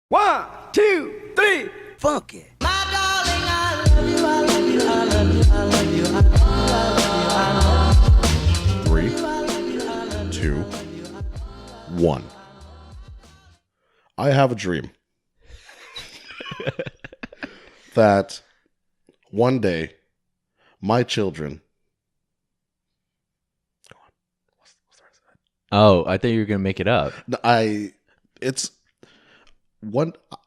1, 2, 3, funk it. My darling, I love you, I love you, I love you, I love you, I love you, I love you. 3, 2, 1. I have a dream that one day my children. Go on. What's the rest of that? Oh, I thought you were gonna make it up. I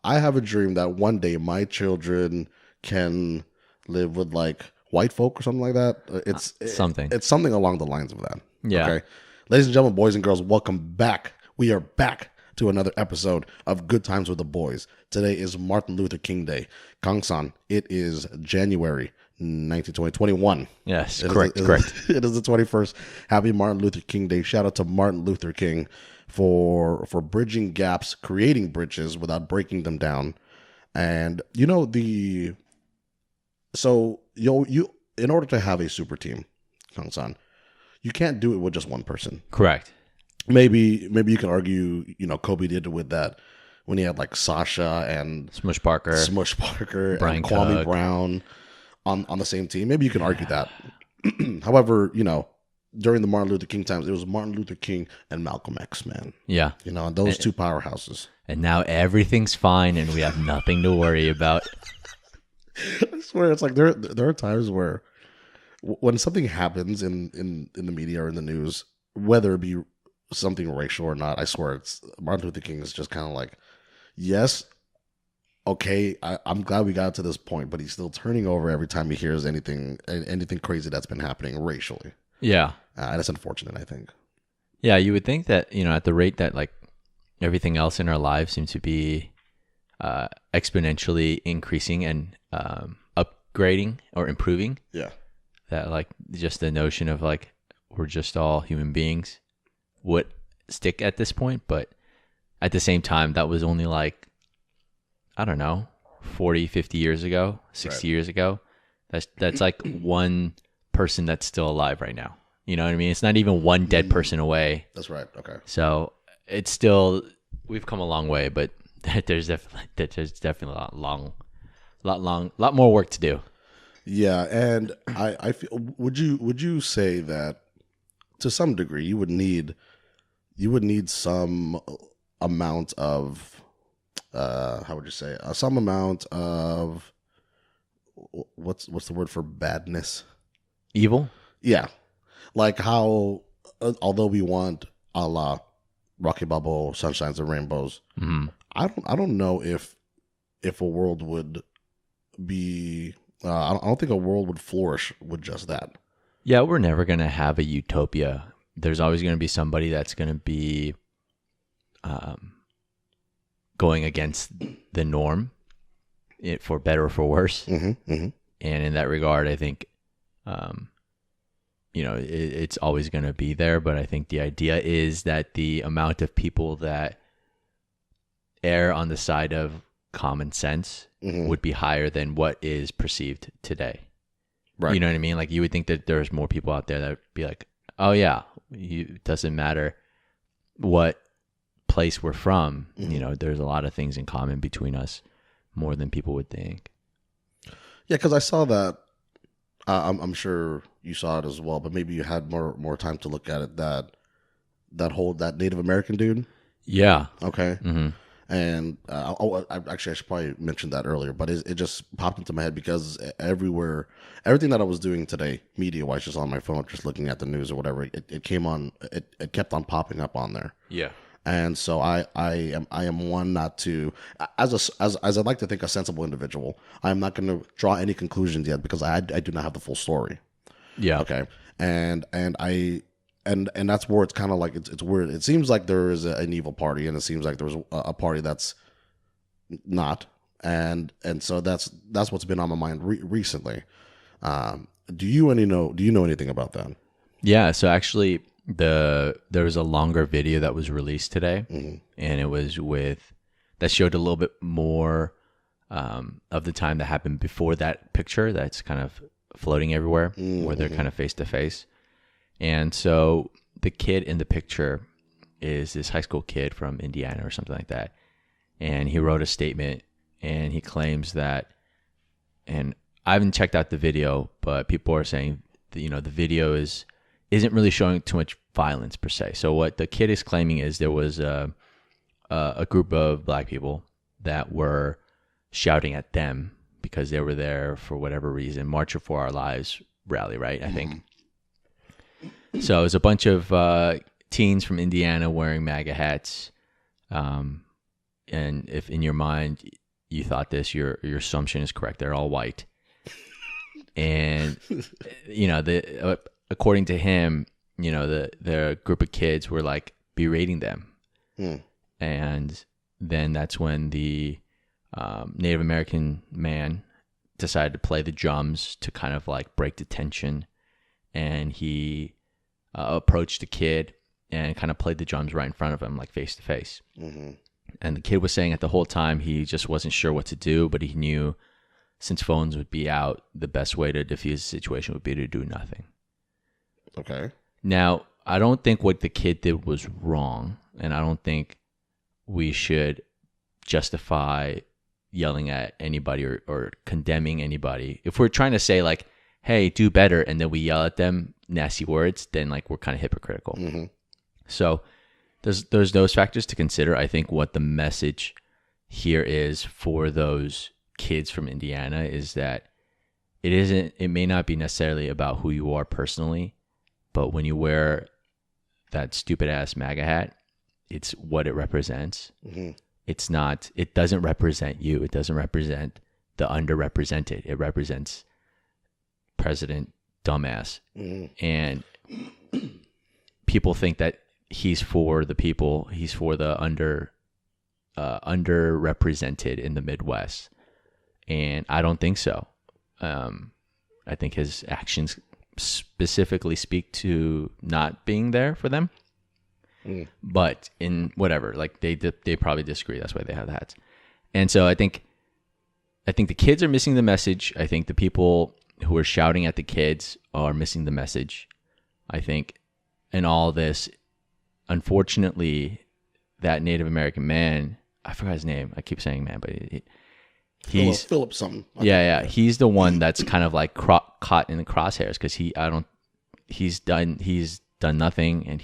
have a dream that one day my children can live with like white folk or something like that. It's something along the lines of that. Yeah. Okay. Ladies and gentlemen, boys and girls, welcome back. We are back to another episode of Good Times with the Boys. Today is Martin Luther King Day. Kangsan, it is January 19th, 2021. Yes, Correct. It is the 21st. Happy Martin Luther King Day. Shout out to Martin Luther King for bridging gaps, creating bridges without breaking them down. And you in order to have a super team, Kangsan, you can't do it with just one person. Correct. Maybe you can argue, Kobe did it with that when he had like Sasha and Smush Parker, Brian and Kwame Cook. Brown on the same team. Maybe you can argue that. However, during the Martin Luther King times, it was Martin Luther King and Malcolm X, man. Yeah. And those two powerhouses. And now everything's fine and we have nothing to worry about. I swear, it's like there are times where when something happens in the media or in the news, whether it be something racial or not, I swear it's Martin Luther King is just kind of like, yes, okay, I'm glad we got to this point, but he's still turning over every time he hears anything crazy that's been happening racially. Yeah. And it's unfortunate, I think. Yeah, you would think that, at the rate that like everything else in our lives seems to be exponentially increasing and upgrading or improving. Yeah. That like just the notion of like we're just all human beings would stick at this point, but at the same time that was only like, I don't know, 40, 50 years ago, 60 years ago. That's like one person that's still alive right now. You know what I mean? It's not even one dead person away. That's right. Okay. So it's still, we've come a long way, but there's definitely a lot more work to do. Yeah, and I feel, would you say that to some degree you would need some amount of how would you say some amount of what's the word for badness? Evil? Yeah. Like how although we want a la Rocky Bubble, Sunshines and Rainbows, mm-hmm. I don't know if a world would be I don't think a world would flourish with just that. Yeah, we're never going to have a utopia. There's always going to be somebody that's going to be going against the norm, for better or for worse. Mm-hmm, mm-hmm. And in that regard, I think, it's always going to be there. But I think the idea is that the amount of people that err on the side of common sense mm-hmm. would be higher than what is perceived today. Right. You know what I mean? Like you would think that there's more people out there that would be like, oh yeah, it doesn't matter what place we're from. Mm-hmm. There's a lot of things in common between us more than people would think. Yeah, because I saw that. I'm sure you saw it as well, but maybe you had more time to look at it. That Native American dude. Yeah. Okay. Mm-hmm. And I should probably mention that earlier, but it just popped into my head because everything that I was doing today, media-wise, just on my phone, just looking at the news or whatever, it came on. It kept on popping up on there. Yeah. And so I am one not to, as I'd like to think, a sensible individual. I'm not going to draw any conclusions yet because I do not have the full story. Yeah. Okay. And that's where it's kind of like it's weird. It seems like there is an evil party, and it seems like there's a party that's not. And so that's what's been on my mind recently. Do you know anything about that? Yeah. So actually, there was a longer video that was released today, mm-hmm. and it was that showed a little bit more of the time that happened before that picture that's kind of floating everywhere, mm-hmm. where they're kind of face to face. And so the kid in the picture is this high school kid from Indiana or something like that. and he wrote a statement, and he claims that, and I haven't checked out the video, but people are saying that, the video isn't really showing too much violence per se. So what the kid is claiming is there was a group of black people that were shouting at them because they were there for whatever reason, March for Our Lives rally, right? I think. So it was a bunch of teens from Indiana wearing MAGA hats. And if in your mind you thought this, your assumption is correct. They're all white. And, according to him, the group of kids were like berating them. And then that's when the Native American man decided to play the drums to kind of like break the tension. And he approached the kid and kind of played the drums right in front of him, like face to face. And the kid was saying that the whole time he just wasn't sure what to do, but he knew since phones would be out, the best way to defuse the situation would be to do nothing. Okay. Now, I don't think what the kid did was wrong, and I don't think we should justify yelling at anybody or condemning anybody. If we're trying to say like, hey, do better, and then we yell at them nasty words, then like we're kind of hypocritical. So there's those factors to consider. I think what the message here is for those kids from Indiana is that it may not be necessarily about who you are personally, but when you wear that stupid ass MAGA hat, it's what it represents. It doesn't represent you. It doesn't represent the underrepresented. It represents President Dumbass. And people think that he's for the people. He's for the underrepresented in the Midwest. And I don't think so. I think his actions specifically speak to not being there for them. But in whatever, like they probably disagree. That's why they have the hats. And so I think the kids are missing the message. I think the people who are shouting at the kids are missing the message. I think in all this, unfortunately, that Native American man, I forgot his name. I keep saying man, but he's Phillips something. Yeah. He's the one that's kind of like caught in the crosshairs because he's done nothing, and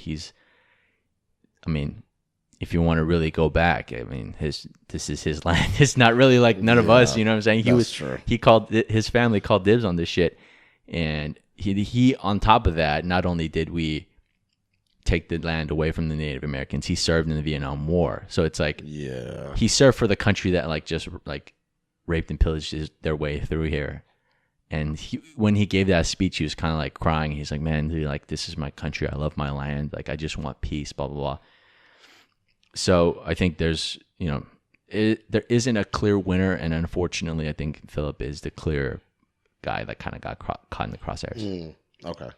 if you want to really go back, this is his land. It's not really like none of us, you know what I'm saying? His family called dibs on this shit. And he on top of that, not only did we take the land away from the Native Americans, he served in the Vietnam War. So it's like, he served for the country that like just like raped and pillaged their way through here. And when he gave that speech, he was kind of like crying. He's like, man, dude, like, this is my country. I love my land. Like, I just want peace, blah, blah, blah. So I think there's, there isn't a clear winner. And unfortunately, I think Philip is the clear guy that kind of got caught in the crosshairs. Okay.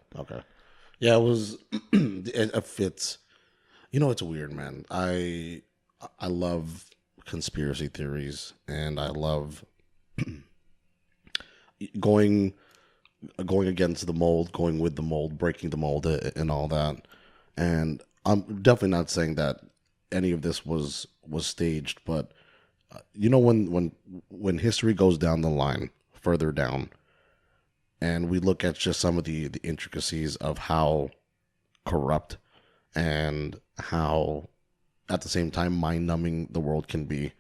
Yeah, it was, it fits. It's weird, man. I love conspiracy theories, and I love going against the mold, going with the mold, breaking the mold, and all that. And I'm definitely not saying that any of this was staged, but when history goes down the line, further down, and we look at just some of the intricacies of how corrupt and how at the same time mind-numbing the world can be.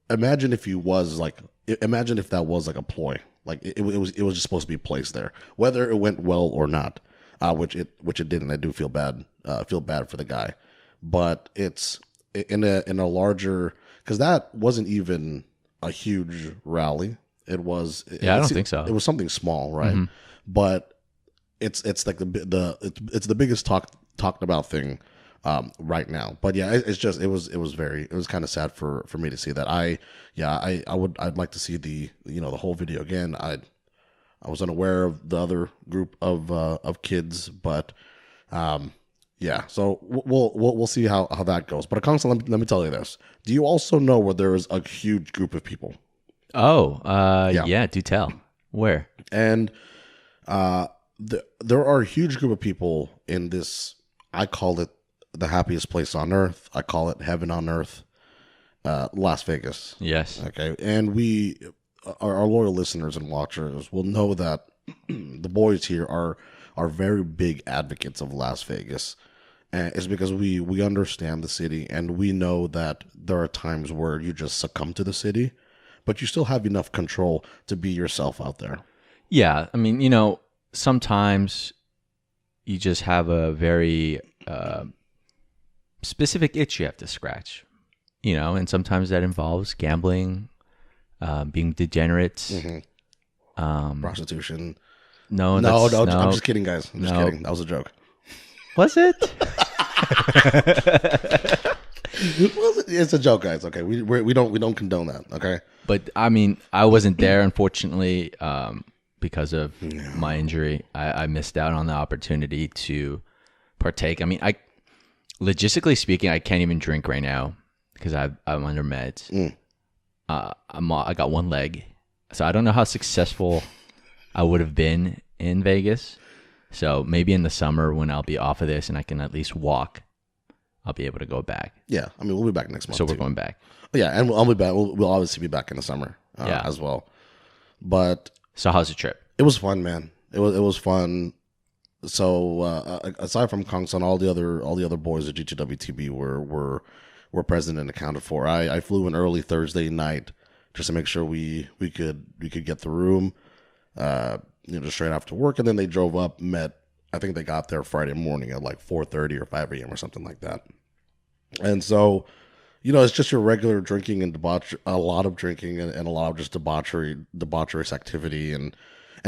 Imagine if that was like a ploy, like it was just supposed to be placed there, whether it went well or not, which it didn't. I do feel bad for the guy, but it's in a larger, because that wasn't even a huge rally. I don't think so. It was something small, right? Mm-hmm. But it's like it's the biggest talked about thing right now. But yeah, it was kind of sad for me to see that. I'd like to see the whole video again. I was unaware of the other group of kids, but yeah. So we'll see how that goes. But Kangsan, let me tell you this: do you also know where there is a huge group of people? Oh, yeah. Do tell. Where? And there are a huge group of people in this. I call it the happiest place on earth. I call it heaven on earth. Las Vegas. Yes. Okay. And our loyal listeners and watchers will know that the boys here are very big advocates of Las Vegas. And it's because we understand the city, and we know that there are times where you just succumb to the city, but you still have enough control to be yourself out there. Yeah. I mean, sometimes you just have a very specific itch you have to scratch, and sometimes that involves gambling, being degenerates, Prostitution. No, No, that's, I'm just kidding, guys. I'm just No. kidding. That was a joke. Was it? It's a joke, guys. Okay, we don't condone that. Okay. But I mean, I wasn't there, unfortunately, because of my injury. I missed out on the opportunity to partake. I mean, logistically speaking, I can't even drink right now because I'm under meds. I got one leg, so I don't know how successful I would have been in Vegas. So maybe in the summer when I'll be off of this and I can at least walk, I'll be able to go back. Yeah, I mean, we'll be back next month. So we're too. going back. Yeah, and I'll be back. We'll obviously be back in the summer as well. But So how's the trip? it was fun, man. It was fun. So aside from Kangsan, all the other boys at GTWTB were present and accounted for. I flew in early Thursday night just to make sure we could get the room, just straight after work, and then they drove up. I think they got there Friday morning at like 4:30 or 5 a.m. or something like that. And so, it's just your regular drinking and debauch, a lot of drinking and a lot of just debaucherous activity. And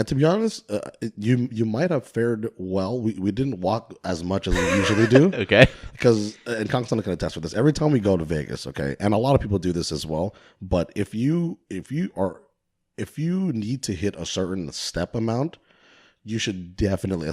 to be honest, you might have fared well. We didn't walk as much as we usually do. Okay. Because, and Kangsan can attest with this, every time we go to Vegas, okay, and a lot of people do this as well, but if you need to hit a certain step amount, you should definitely,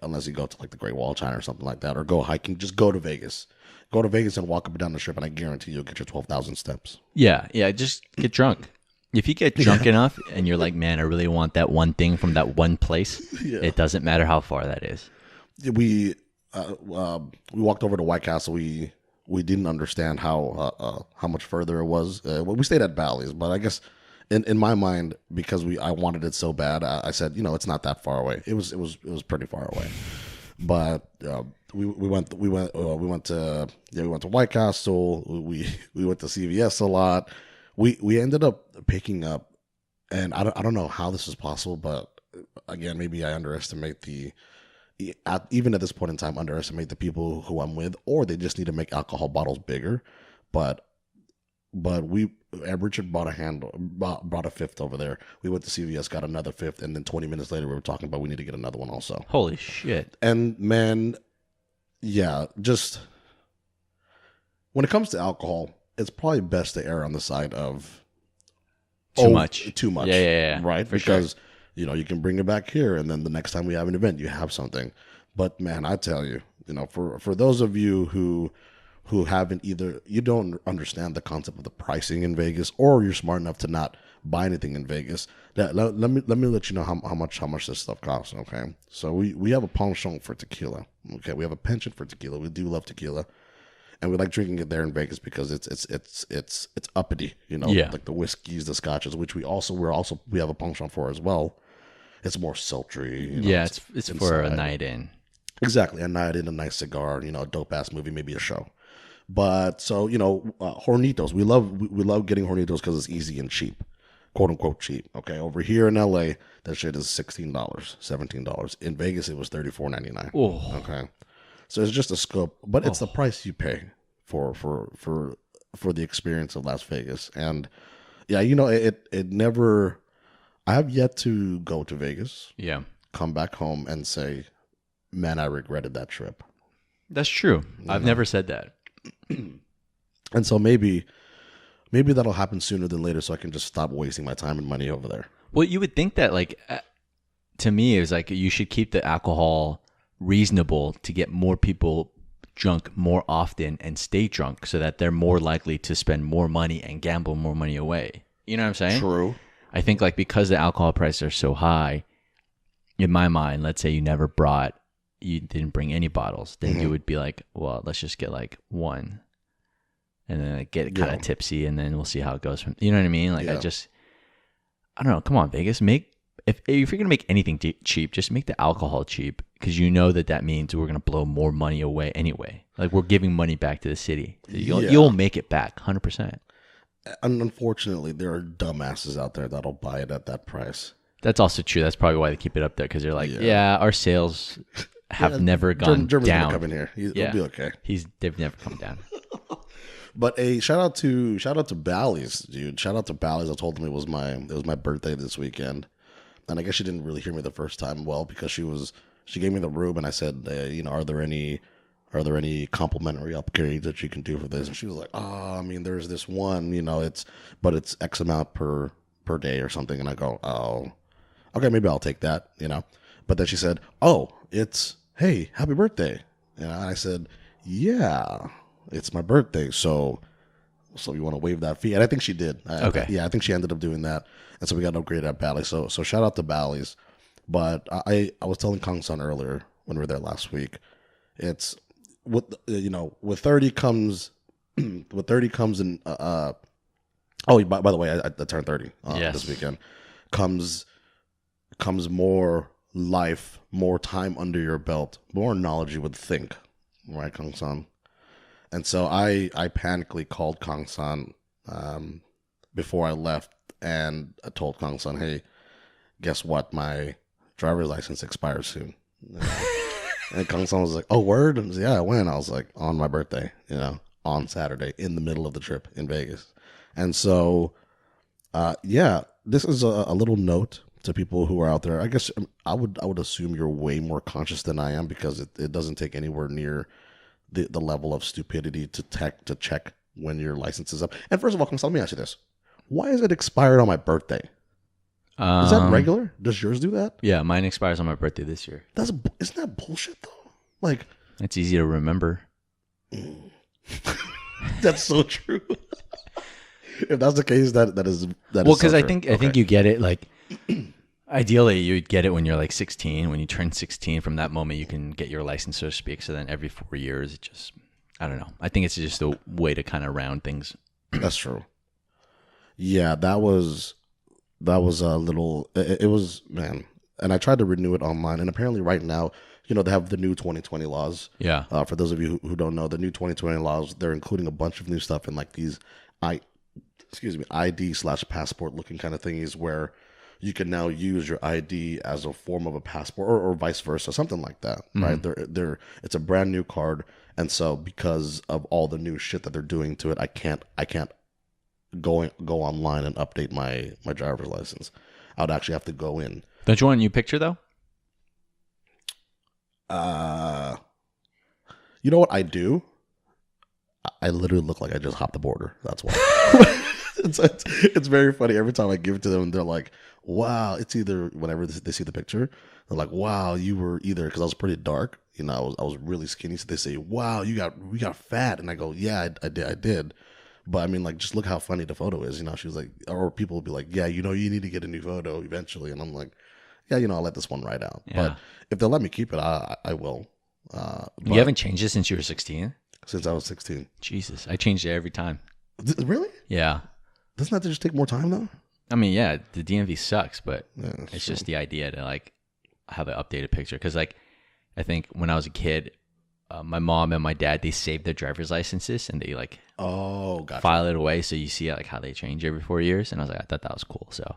unless you go to like the Great Wall of China or something like that, or go hiking, just go to Vegas. Go to Vegas and walk up and down the strip, and I guarantee you'll get your 12,000 steps. Yeah, just get drunk. If you get drunk enough and you're like, man, I really want that one thing from that one place, it doesn't matter how far that is. We walked over to White Castle. We didn't understand how much further it was. We stayed at Bally's, but I guess in my mind, because I wanted it so bad, I said, it's not that far away. It was pretty far away, but we went to White Castle. We went to CVS a lot. We ended up picking up, and I don't know how this is possible, but again, maybe I even at this point in time, underestimate the people who I'm with, or they just need to make alcohol bottles bigger. But Richard bought a fifth over there. We went to CVS, got another fifth, and then 20 minutes later, we were talking about we need to get another one also. Holy shit. And man, yeah, just when it comes to alcohol, it's probably best to err on the side of Too much. Yeah. Right? Because, you can bring it back here, and then the next time we have an event, you have something. But man, I tell you, for those of you who haven't you don't understand the concept of the pricing in Vegas, or you're smart enough to not buy anything in Vegas, let me let you know how much this stuff costs. Okay, so we have a penchant for tequila. Okay, we have a penchant for tequila. We do love tequila, and we like drinking it there in Vegas because it's uppity. Like the whiskeys, the scotches, which we have a penchant for as well. It's more sultry. It's for a night in. Exactly, a night in, a nice cigar, a dope ass movie, maybe a show. But so Hornitos, we love getting Hornitos because it's easy and cheap, quote unquote cheap. Okay, over here in LA, that shit is $16, $17. In Vegas, it was $34.99. Oh. Okay, so it's just a scope, but it's the price you pay for the experience of Las Vegas. And yeah, it never. I have yet to go to Vegas. Yeah, come back home and say, man, I regretted that trip. That's true. I've never said that. And so maybe that'll happen sooner than later, so I can just stop wasting my time and money over there. Well, you would think that, to me, it was like you should keep the alcohol reasonable to get more people drunk more often and stay drunk so that they're more likely to spend more money and gamble more money away. You know what I'm saying? True. I think because the alcohol prices are so high, in my mind, let's say you never brought, you didn't bring any bottles, then you would be like, well, let's just get like one, and then like, get kind of tipsy, and then we'll see how it goes from. You know what I mean? Like I don't know. Come on, Vegas, if you're gonna make anything cheap, just make the alcohol cheap, because you know that means we're gonna blow more money away anyway. Like we're giving money back to the city. So you'll make it back 100%. And unfortunately, there are dumbasses out there that'll buy it at that price. That's also true. That's probably why they keep it up there, because they're like, our sales have never gone Germund's down. Gonna come in here. He'll be okay. They've never come down. But a shout out to Bally's, dude. Shout out to Bally's. I told them it was my birthday this weekend, and I guess she didn't really hear me the first time well, because she gave me the room, and I said, are there any complimentary upgrades that you can do for this? And she was like, I mean, there's this one, it's X amount per day or something. And I go, oh, okay, maybe I'll take that, But then she said, oh, it's, hey, happy birthday. And I said, yeah, it's my birthday. So you want to waive that fee? And I think she did. Okay. I think she ended up doing that. And so we got an upgrade at Bally's. So shout out to Bally's. But I was telling Kangsan earlier when we were there last week, it's, with 30 comes in by the way, I turned 30 this weekend, comes more life, more time under your belt, more knowledge you would think, right, Kangsan? And so I panically called Kangsan before I left, and I told Kangsan, hey, guess what, my driver's license expires soon. And Kangsan was like, oh, word? And yeah, when? I was like, on my birthday, on Saturday, in the middle of the trip in Vegas. And so, this is a little note to people who are out there. I guess I would assume you're way more conscious than I am, because it doesn't take anywhere near the level of stupidity to check when your license is up. And first of all, Kangsan, let me ask you this. Why is it expired on my birthday? Is that regular? Does yours do that? Yeah, mine expires on my birthday this year. Isn't that bullshit though? Like, it's easy to remember. That's so true. If that's the case, that is well, because so I think you get it like ideally you'd get it when you're like 16. When you turn 16, from that moment you can get your license, so to speak. So then every 4 years, it just, I don't know. I think it's just a way to kind of round things. That's true. Yeah, that was a little, it was, man. And I tried to renew it online. And apparently right now, they have the new 2020 laws. Yeah. For those of you who don't know, the new 2020 laws, they're including a bunch of new stuff in like these ID/passport looking kind of thingies, where you can now use your ID as a form of a passport, or vice versa, something like that, right? It's a brand new card. And so because of all the new shit that they're doing to it, I can't go online and update my driver's license. I would actually have to go in. Don't you want a new picture though? You know what I do? I literally look like I just hopped the border. That's why. It's very funny. Every time I give it to them, they're like, wow. It's either whenever they see the picture, they're like, wow, you were either, because I was pretty dark, I was really skinny. So they say, wow, we got fat. And I go, yeah, I did. But I mean, like, just look how funny the photo is. She was like, or people will be like, yeah, you need to get a new photo eventually. And I'm like, yeah, I'll let this one ride out. Yeah. But if they'll let me keep it, I will. You haven't changed it since you were 16? Since I was 16. Jesus, I changed it every time. Really? Yeah. Doesn't that just take more time though? I mean, yeah, the DMV sucks, but it's just the idea to like have an updated picture. Because like, I think when I was a kid, my mom and my dad, they saved their driver's licenses and they like file it away, so you see like how they change every 4 years. And I was like, I thought that was cool. So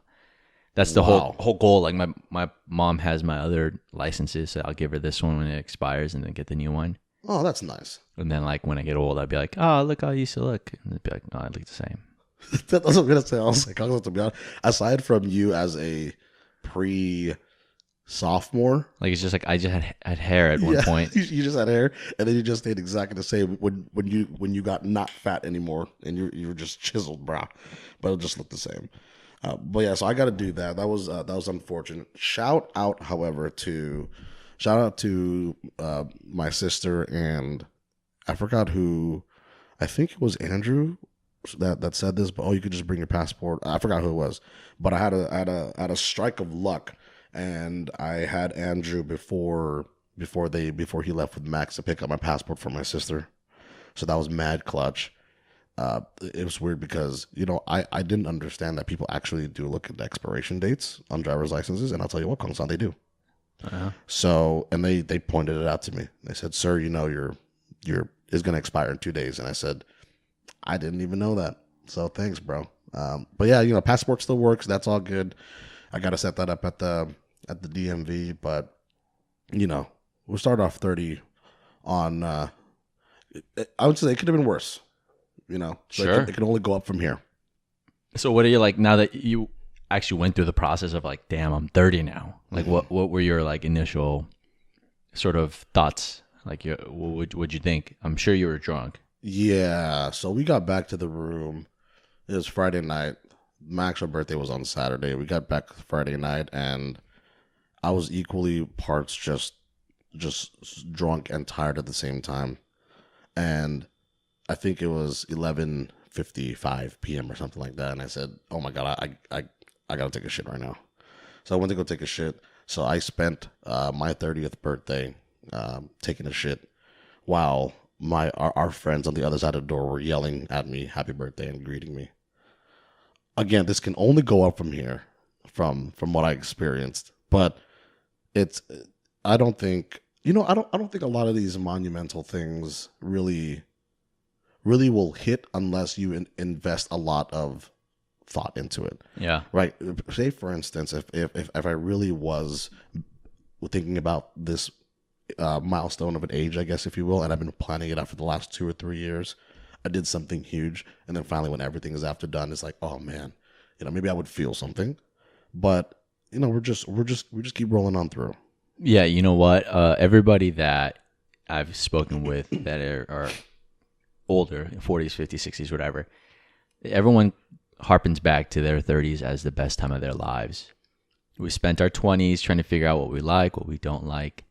that's the whole goal. Like my mom has my other licenses, so I'll give her this one when it expires and then get the new one. Oh, that's nice. And then like when I get old, I'd be like, oh, look how I used to look. And they'd be like, no, I look the same. That's what I'm gonna say. I was like, to be honest, aside from you as a sophomore, like it's just like I just had hair at one point. You just had hair, and then you just stayed exactly the same when you got not fat anymore, and you were just chiseled, brah. But it just looked the same. But yeah, so I got to do that. That was unfortunate. Shout out to my sister, and I forgot who. I think it was Andrew that said this, but you could just bring your passport. I forgot who it was, but I had a strike of luck. And I had Andrew before before he left with Max to pick up my passport for my sister. So that was mad clutch. It was weird because, I didn't understand that people actually do look at the expiration dates on driver's licenses. And I'll tell you what, Kangsan, they do. Uh-huh. So, and they pointed it out to me. They said, sir, your is going to expire in 2 days. And I said, I didn't even know that. So thanks, bro. But yeah, passport still works. That's all good. I got to set that up at the DMV, but we'll start off 30 on, I would say it could have been worse, so Sure. It can only go up from here. So what are you like now that you actually went through the process of like, damn, I'm 30 now. Like what were your like initial sort of thoughts? Like what'd you think? I'm sure you were drunk. Yeah. So we got back to the room. It was Friday night. My actual birthday was on Saturday. We got back Friday night and I was equally parts just drunk and tired at the same time. And I think it was 11:55 p.m. or something like that. And I said, oh my God, I got to take a shit right now. So I went to go take a shit. So I spent my 30th birthday taking a shit while our friends on the other side of the door were yelling at me, happy birthday, and greeting me. Again, this can only go up from here, from what I experienced. But I don't think, I don't think a lot of these monumental things really will hit unless you invest a lot of thought into it. Yeah. Right. Say, for instance, if I really was thinking about this milestone of an age, I guess, if you will, and I've been planning it out for the last 2 or 3 years, I did something huge, and then finally when everything is after done, it's like, oh man, maybe I would feel something, but we just keep rolling on through. Yeah, you know what? Everybody that I've spoken with that are older, 40s, 50s, 60s, whatever, everyone harpens back to their 30s as the best time of their lives. We spent our 20s trying to figure out what we like, what we don't like.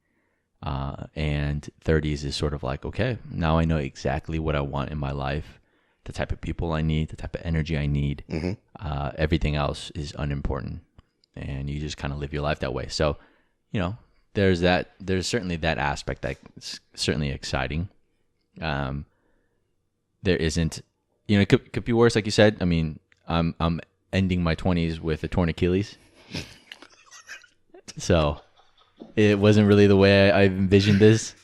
And 30s is sort of like, okay, now I know exactly what I want in my life, the type of people I need, the type of energy I need. Mm-hmm. Everything else is unimportant. And you just kind of live your life that way. So, there's certainly that aspect that's certainly exciting. There isn't, it could be worse, like you said. I mean, I'm ending my 20s with a torn Achilles. So it wasn't really the way I envisioned this.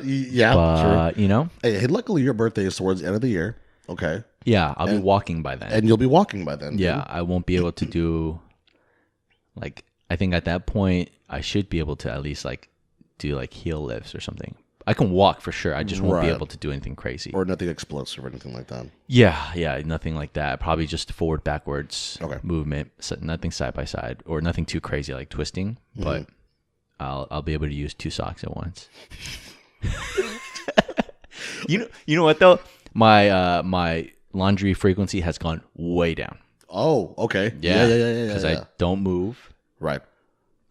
Yeah, but, true. Hey, luckily your birthday is towards the end of the year. Okay. Yeah, I'll be walking by then. And you'll be walking by then. Yeah, dude. I won't be able to do, I think at that point, I should be able to at least, do, heel lifts or something. I can walk for sure. I just won't be able to do anything crazy. Or nothing explosive or anything like that. Yeah, nothing like that. Probably just forward, backwards movement. So nothing side by side or nothing too crazy like twisting. Mm-hmm. But I'll be able to use 2 socks at once. You know what though? My laundry frequency has gone way down. Oh, okay. Yeah. Because I don't move. Right.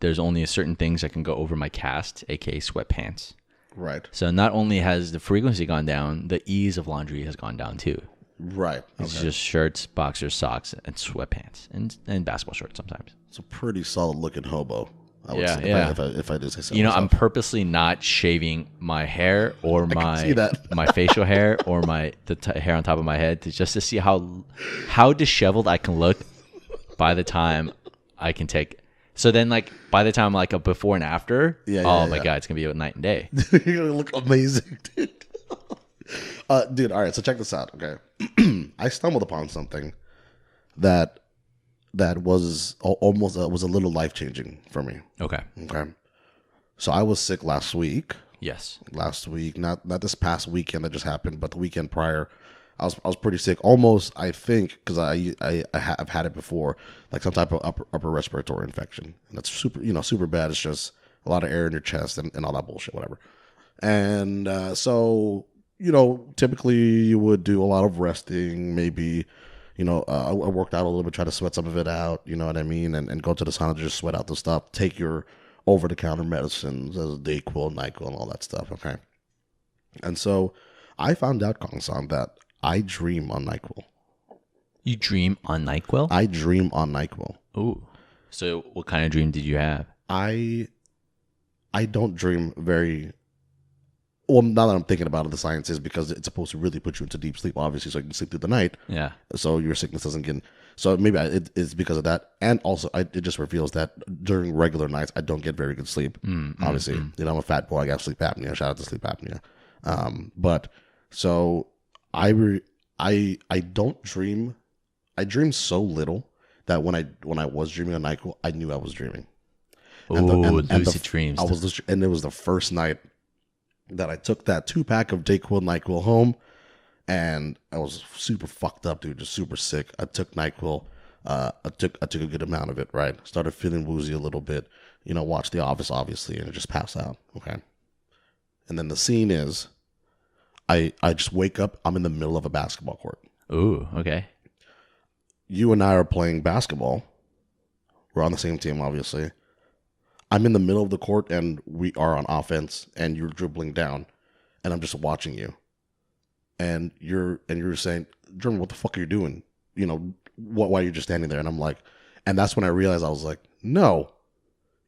There's only certain things that can go over my cast, aka sweatpants. Right. So not only has the frequency gone down, the ease of laundry has gone down too. Right. It's just shirts, boxers, socks, and sweatpants, and basketball shorts sometimes. It's a pretty solid looking hobo. I would say, if I did say so. myself. I'm purposely not shaving my hair or my facial hair or the hair on top of my head just to see how disheveled I can look by the time I can take. So then, by the time a before and after, my God, it's gonna be a night and day. You're gonna look amazing, dude. Dude, all right. So check this out. Okay, I stumbled upon something that was almost was a little life changing for me. Okay. So I was sick last week. Yes. Last week, not this past weekend that just happened, but the weekend prior. I was pretty sick, almost. I think because I've had it before, some type of upper respiratory infection. And that's super bad. It's just a lot of air in your chest and all that bullshit, whatever. And so typically you would do a lot of resting. Maybe I worked out a little bit, try to sweat some of it out. You know what I mean, and go to the sauna, just sweat out the stuff. Take your over the counter medicines, as Dayquil, NyQuil, and all that stuff. Okay, and so I found out, Kangsan, that I dream on NyQuil. You dream on NyQuil? I dream on NyQuil. Ooh. So what kind of dream did you have? I I don't dream very. Well, now that I'm thinking about it, the science is because it's supposed to really put you into deep sleep, obviously, so you can sleep through the night. Yeah. So your sickness doesn't get. So maybe it's because of that, and also it just reveals that during regular nights I don't get very good sleep. Obviously, you know, I'm a fat boy. I got sleep apnea. Shout out to sleep apnea. But so I don't dream. I dream so little that when I was dreaming on NyQuil, I knew I was dreaming. Lucid dreams. And it was the first night that I took that 2-pack of Dayquil NyQuil home, and I was super fucked up, dude, just super sick. I took NyQuil. I took a good amount of it. Right, started feeling woozy a little bit. You know, watched The Office, obviously, and just passed out. Okay, and then the scene is, I just wake up. I'm in the middle of a basketball court. Ooh, okay. You and I are playing basketball. We're on the same team, obviously. I'm in the middle of the court, and we are on offense, and you're dribbling down, and I'm just watching you. And you're saying, Germund, what the fuck are you doing? You know, why are you just standing there? And I'm like, and that's when I realized, I was like, no,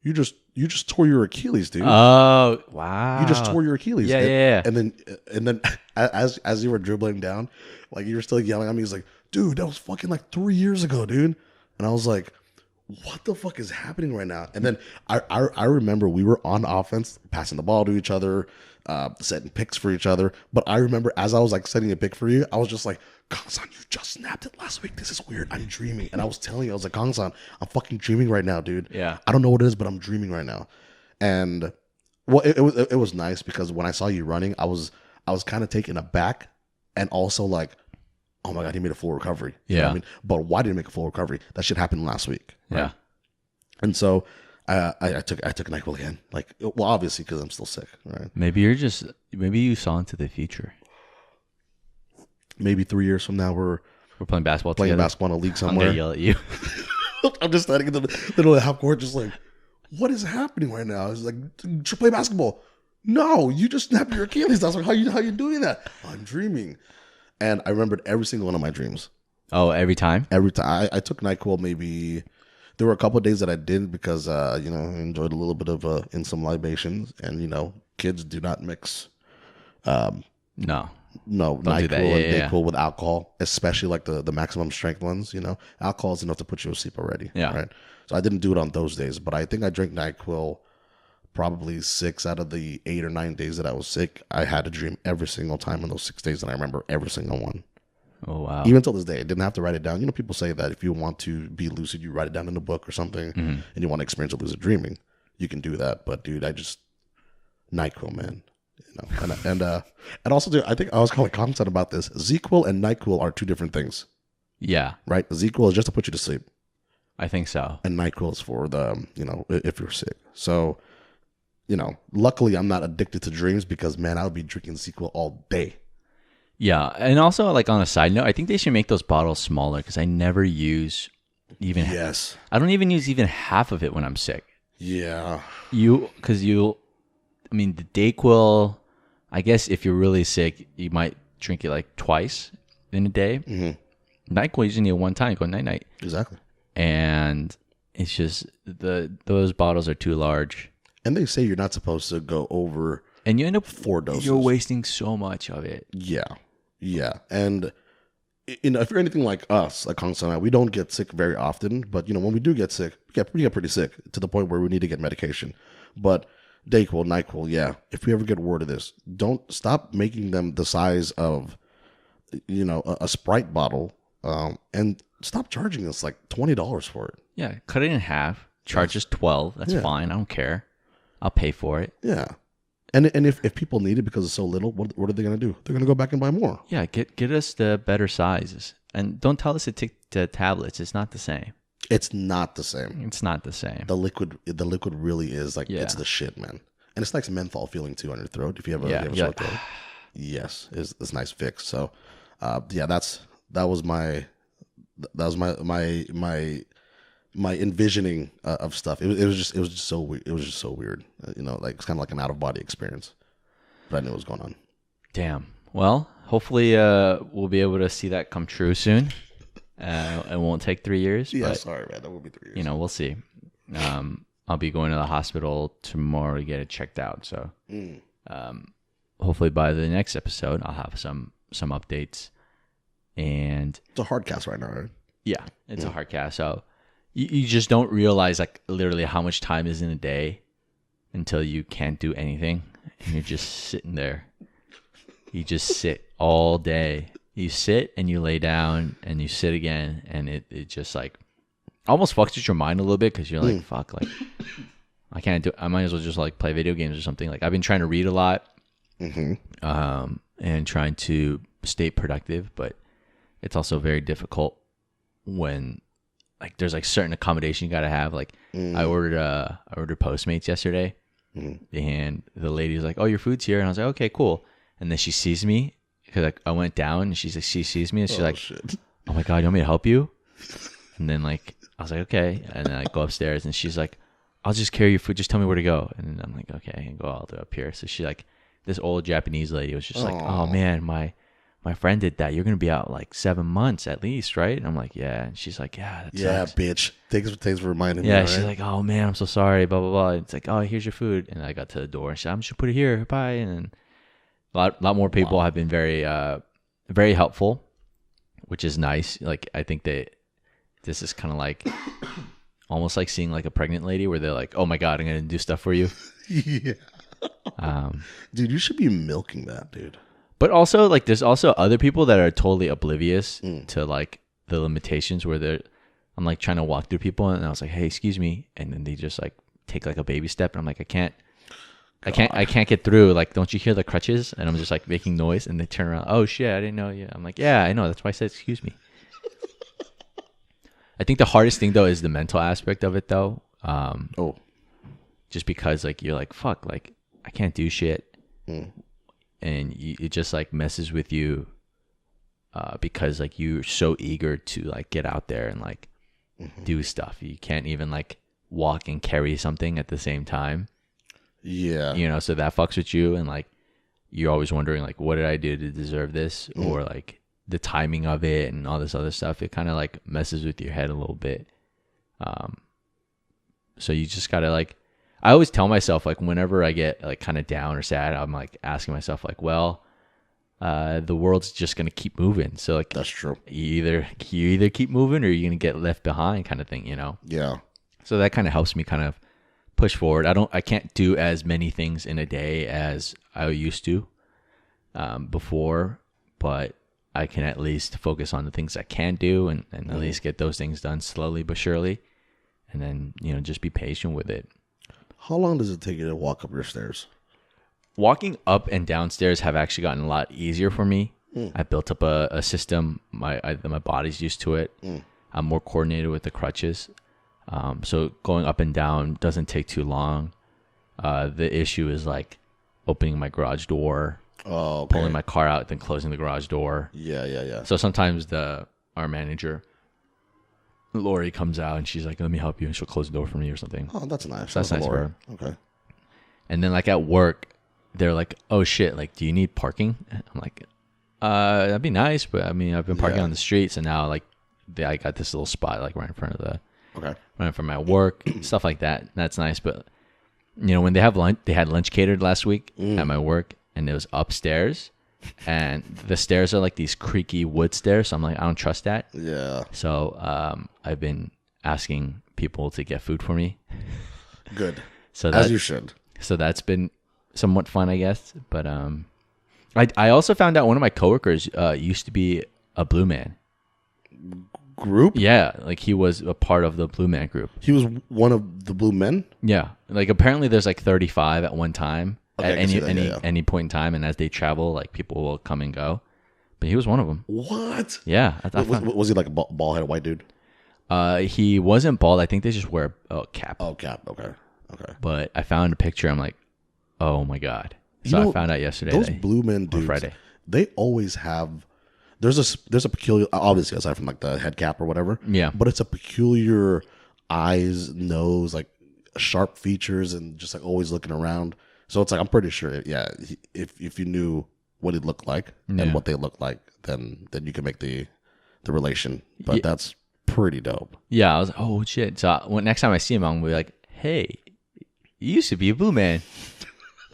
you just tore your Achilles, dude. Oh, wow. You just tore your Achilles. Yeah. And then as you were dribbling down, like you were still yelling at me, he's like, dude, that was fucking like 3 years ago, dude. And I was like, what the fuck is happening right now? And then I remember we were on offense, passing the ball to each other, setting picks for each other. But I remember as I was like setting a pick for you, I was just like, Kangsan, you just snapped it last week. This is weird. I'm dreaming. And I was telling you, I was like, Kangsan, I'm fucking dreaming right now, dude. Yeah. I don't know what it is, but I'm dreaming right now. And well, it was nice because when I saw you running, I was kind of taken aback and also like, oh my God, he made a full recovery. You know what I mean? But why did he make a full recovery? That shit happened last week. Right? Yeah. And so I took NyQuil again. Like, well, obviously because I'm still sick. Right. Maybe you saw into the future. Maybe 3 years from now we're playing basketball in a league somewhere. I'm gonna yell at you. I'm just standing in the middle of the half court, just like, what is happening right now? It's like, play basketball. No, you just snapped your Achilles. I was like, how you doing that? I'm dreaming. And I remembered every single one of my dreams. Oh, every time? Every time. I took NyQuil maybe. There were a couple of days that I didn't because, I enjoyed a little bit of in some libations. And, kids do not mix. No, NyQuil do that. and Dayquil with alcohol, especially like the maximum strength ones. Alcohol is enough to put you to sleep already. Yeah. Right. So I didn't do it on those days, but I think I drank NyQuil probably 6 out of the 8 or 9 days that I was sick. I had a dream every single time in those 6 days, and I remember every single one. Oh, wow. Even till this day, I didn't have to write it down. People say that if you want to be lucid, you write it down in a book or something, and you want to experience a lucid dreaming, you can do that. But dude, NyQuil, man. And also, dude, I think I was calling Kangsan about this. ZQuil and NyQuil are 2 different things. Yeah. Right? ZQuil is just to put you to sleep. I think so. And NyQuil is for the, if you're sick. So, luckily I'm not addicted to dreams because, man, I would be drinking ZQuil all day. Yeah. And also, like, on a side note, I think they should make those bottles smaller because I never use even. Yes. I don't even use even half of it when I'm sick. Yeah. The Dayquil, I guess if you're really sick, you might drink it like twice in a day. Mm-hmm. NyQuil, you just need it one time. You go night-night. Exactly. And it's just those bottles are too large. And they say you're not supposed to go over, and you end up 4 doses. You're wasting so much of it. Yeah. And if you're anything like us, like Kangsan and I, we don't get sick very often. But when we do get sick, we get pretty sick to the point where we need to get medication. But Dayquil, NyQuil, yeah. If we ever get word of this, don't stop making them the size of, a Sprite bottle, and stop charging us like $20 for it. Yeah, cut it in half. Charge us $12. That's fine. I don't care. I'll pay for it. Yeah, and if people need it because it's so little, what are they gonna do? They're gonna go back and buy more. Yeah, get us the better sizes, and don't tell us to take the tablets. It's not the same. It's not the same. It's not the same. The liquid really is like it's the shit, man. And it's like menthol feeling too on your throat if you have a sore throat. Yes, it's a nice fix. So, that was my envisioning of stuff. It was just so weird. It was just so weird. Like it's kind of like an out of body experience. But I knew what was going on. Damn. Well, hopefully we'll be able to see that come true soon. It won't take 3 years. Yeah, but, sorry, man. That will be 3 years. We'll see. I'll be going to the hospital tomorrow to get it checked out. So hopefully by the next episode, I'll have some updates. And It's a hard cast right now, right? yeah, it's a hard cast. So you just don't realize like literally how much time is in a day until you can't do anything. And you're just sitting there. You just sit all day. You sit and you lay down and you sit again. And it just like almost fucks with your mind a little bit because you're like, fuck, like I can't do it. I might as well just like play video games or something. Like I've been trying to read a lot and trying to stay productive, but it's also very difficult when like there's like certain accommodation you got to have. Like I ordered Postmates yesterday and the lady was like, oh, your food's here. And I was like, okay, cool. And then she sees me because like, I went down and she sees me and she's like, shit. oh my God, you want me to help you? And then like, I was like, okay. And then I go upstairs and she's like, I'll just carry your food. Just tell me where to go. And I'm like, okay, and go all the way up here. So she like, this old Japanese lady was just like, oh man, my friend did that. You're going to be out like 7 months at least, right? And I'm like, yeah. And she's like, yeah, that sucks. Bitch. Thanks for reminding me. Yeah, right? she's like, oh man, I'm so sorry, blah, blah, blah. It's like, oh, here's your food. And I got to the door and she said, I'm just going to put it here. Bye. And then a lot more people have been very, very helpful, which is nice. Like, I think that this is kind of like almost like seeing like a pregnant lady where they're like, oh my God, I'm going to do stuff for you. Yeah. Dude, you should be milking that, dude. But also, like, there's also other people that are totally oblivious to like the limitations where I'm like trying to walk through people and I was like, hey, excuse me. And then they just like take like a baby step and I'm like, I can't get through. Like, don't you hear the crutches? And I'm just like making noise and they turn around. Oh shit, I didn't know you. I'm like, yeah, I know. That's why I said, excuse me. I think the hardest thing though is the mental aspect of it though. Just because like, you're like, fuck, like I can't do shit. And it just like messes with you because like you're so eager to like get out there and like do stuff. You can't even like walk and carry something at the same time. Yeah. You know, so that fucks with you and like you're always wondering like, what did I do to deserve this? Or like the timing of it and all this other stuff. It kind of like messes with your head a little bit. So you just gotta like, I always tell myself like whenever I get like kind of down or sad, I'm like asking myself like, well, the world's just gonna keep moving. So like that's true. You either keep moving or you're gonna get left behind, kind of thing, you know? Yeah. So that kind of helps me kind of push forward. I can't do as many things in a day as I used to before, but I can at least focus on the things I can do and at least get those things done slowly but surely, and then just be patient with it. How long does it take you to walk up your stairs? Walking up and downstairs have actually gotten a lot easier for me. I built up a system. My body's used to it. I'm more coordinated with the crutches. So going up and down doesn't take too long. The issue is like opening my garage door, pulling my car out, then closing the garage door. Yeah. So sometimes our manager, Lori, comes out and she's like, let me help you, and she'll close the door for me or something. Oh, that's nice. So that's nice for her. Okay. And then like at work, they're like, oh shit, like, do you need parking? I'm like, that'd be nice, but I mean, I've been parking on the streets, and now like I got this little spot like right in front of right in front of my work, stuff like that. That's nice. But when they had lunch catered last week at my work, and it was upstairs, and the stairs are like these creaky wood stairs. So I'm like, I don't trust that. Yeah. So I've been asking people to get food for me. Good. So as you should. So that's been somewhat fun, I guess. But I also found out one of my coworkers used to be a Blue Man group. Yeah, like he was a part of the Blue Man group. He was one of the Blue Men. Yeah, like apparently there's like 35 at one time. Okay, at any point in time, and as they travel, like people will come and go. But he was one of them. What? Yeah. Was he like a bald-headed white dude? He wasn't bald. I think they just wear a cap. Oh, cap. Okay. But I found a picture. I'm like, oh my God. So I found out yesterday. Those Blue Men dudes, Friday. They always have. There's a peculiar, obviously aside from like the head cap or whatever. Yeah. But it's a peculiar eyes, nose, like sharp features, and just like always looking around. So it's like, I'm pretty sure, yeah, if you knew what he looked like and what they looked like, then you can make the relation. But that's pretty dope. Yeah, I was like, oh shit. So next time I see him, I'm gonna be like, hey, you used to be a Blue Man.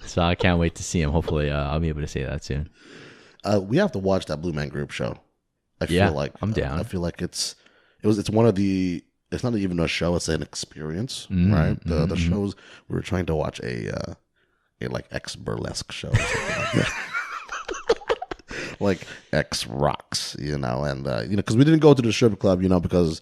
So I can't wait to see him. Hopefully, I'll be able to say that soon. We have to watch that Blue Man Group show. I Yeah, feel like I'm down. I feel like it's one of the. It's not even a show; it's an experience, right? The shows we were trying to watch a like ex burlesque show, or something like that. Like X rocks, you know, and because we didn't go to the strip club, because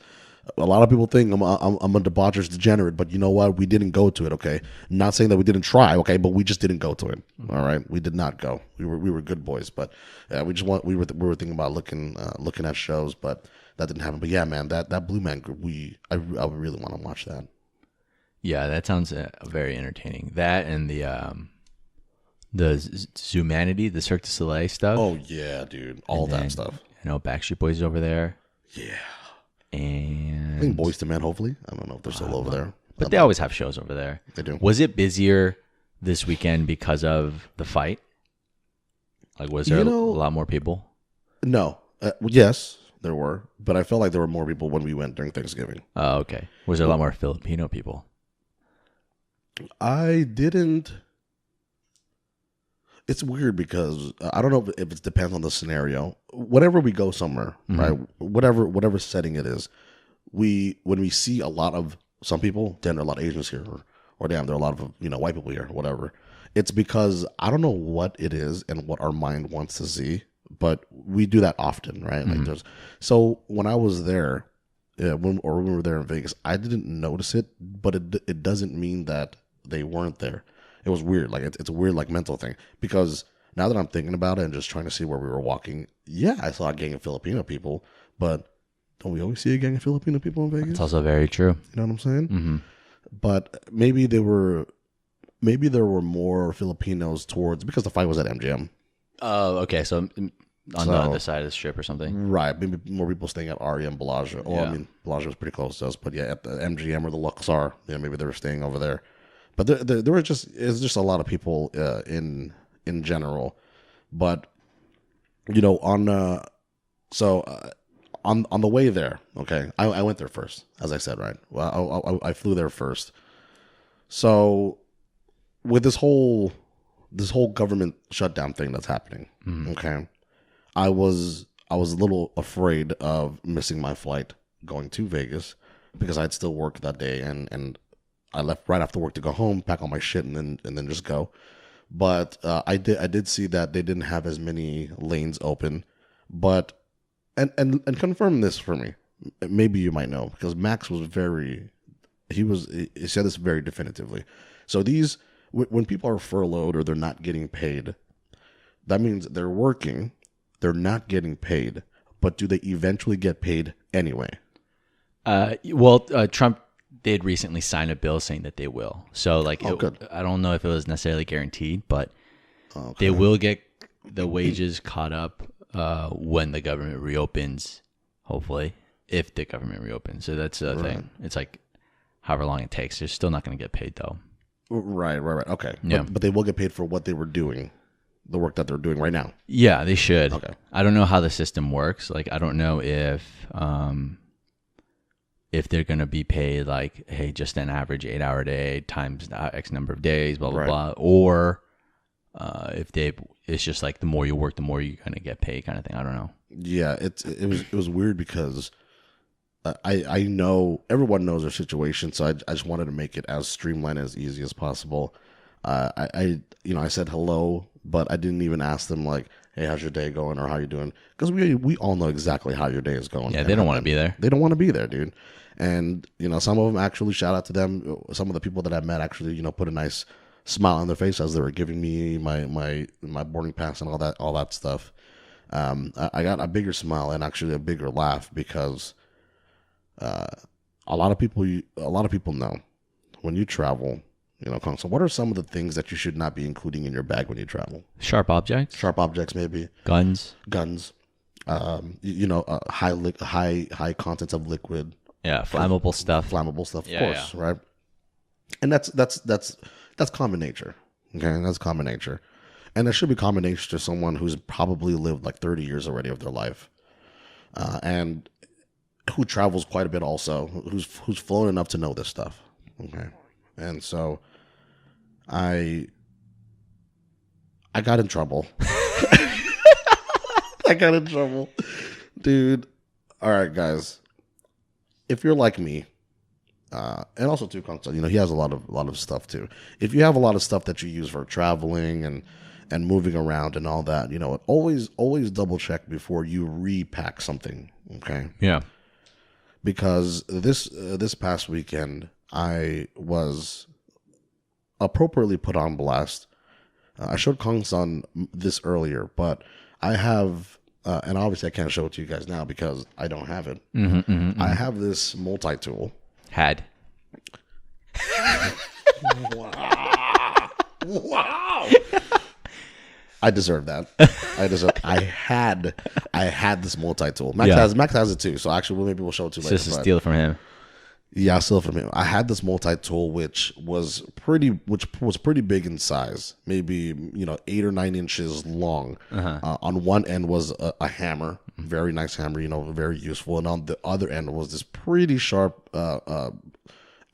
a lot of people think I'm a debaucherous degenerate, but you know what? We didn't go to it. Okay, not saying that we didn't try. Okay, but we just didn't go to it. All right, we did not go. We were good boys, but we were thinking about looking at shows, but that didn't happen. But yeah, man, that Blue Man Group, I really want to watch that. Yeah, that sounds very entertaining. That and the Zumanity, the Cirque du Soleil stuff. Oh yeah, dude, all that stuff. Backstreet Boys over there. Yeah. And I think Boys to Men, hopefully. I don't know if they're still over there. But they always have shows over there. They do. Was it busier this weekend because of the fight? Like, was there a lot more people? No. Yes, there were. But I felt like there were more people when we went during Thanksgiving. Oh, okay. Was there a lot more Filipino people? I didn't. It's weird because I don't know if it depends on the scenario. Whenever we go somewhere, right? Whatever setting it is, when we see a lot of some people, damn, there are a lot of Asians here, or damn, there are a lot of white people here, whatever. It's because I don't know what it is and what our mind wants to see, but we do that often, right? Like so when I was there, when we were there in Vegas, I didn't notice it, but it doesn't mean that they weren't there. It was weird. Like it's a weird like mental thing because now that I'm thinking about it and just trying to see where we were walking, yeah, I saw a gang of Filipino people, but don't we always see a gang of Filipino people in Vegas? It's also very true. You know what I'm saying? Mm-hmm. But maybe there were more Filipinos towards because the fight was at MGM. Oh, okay. So on the other side of the strip or something, right? Maybe more people staying at Aria and Bellagio. Oh, yeah. I mean, Bellagio was pretty close to us, but yeah, at the MGM or the Luxor, maybe they were staying over there. But there were just a lot of people in general, but on the way there, okay, I went there first, as I said, right? Well, I flew there first. So with this whole government shutdown thing that's happening, okay, I was a little afraid of missing my flight going to Vegas because I'd still work that day and I left right after work to go home, pack all my shit, and then just go. But I did see that they didn't have as many lanes open. But and confirm this for me. Maybe you might know because Max was he said this very definitively. So when people are furloughed or they're not getting paid, that means they're working, they're not getting paid, but do they eventually get paid anyway? Trump did recently sign a bill saying that they will. So, I don't know if it was necessarily guaranteed, but they will get the wages caught up when the government reopens, hopefully, if the government reopens. So that's the thing. It's like however long it takes. They're still not going to get paid, though. Right. Okay. Yeah. But they will get paid for what they were doing, the work that they're doing right now. Yeah, they should. Okay. I don't know how the system works. Like, I don't know if they're going to be paid like, hey, just an average 8-hour day times X number of days, blah, blah, blah. Or if it's just like the more you work, the more you're going to get paid kind of thing. I don't know. Yeah, it was weird because I know everyone knows their situation. So I just wanted to make it as streamlined as easy as possible. I said hello, but I didn't even ask them like, hey, how's your day going or how you doing? Because we all know exactly how your day is going. Yeah, they don't want to be there. They don't want to be there, dude. And, some of them actually, shout out to them. Some of the people that I met actually, put a nice smile on their face as they were giving me my boarding pass and all that stuff. I got a bigger smile and actually a bigger laugh because a lot of people know when you travel, Kangsan, what are some of the things that you should not be including in your bag when you travel? Sharp objects, maybe. Guns. High contents of liquid. Yeah, flammable stuff, of course, right? And that's common nature. Okay, that's common nature, and it should be common nature to someone who's probably lived like 30 years already of their life, and who travels quite a bit also, who's flown enough to know this stuff. Okay, And so I got in trouble. I got in trouble. Dude. All right, guys. If you're like me, and also too, Kangsan, you know, he has a lot of stuff too. If you have a lot of stuff that you use for traveling and moving around and all that, you know, always double check before you repack something. Okay. Yeah. Because this past weekend I was appropriately put on blast. I showed Kangsan this earlier, but I have, and obviously I can't show it to you guys now because I don't have it. I have this multi-tool. Had. Wow. I deserve that. I had this multi-tool. Max has it too. So actually, maybe we'll show it to you later. Just to steal it from him. Yeah, I steal it from him. I had this multi-tool, which was pretty big in size. Maybe 8 or 9 inches long. On one end was a hammer, very nice hammer. Very useful. And on the other end was this pretty sharp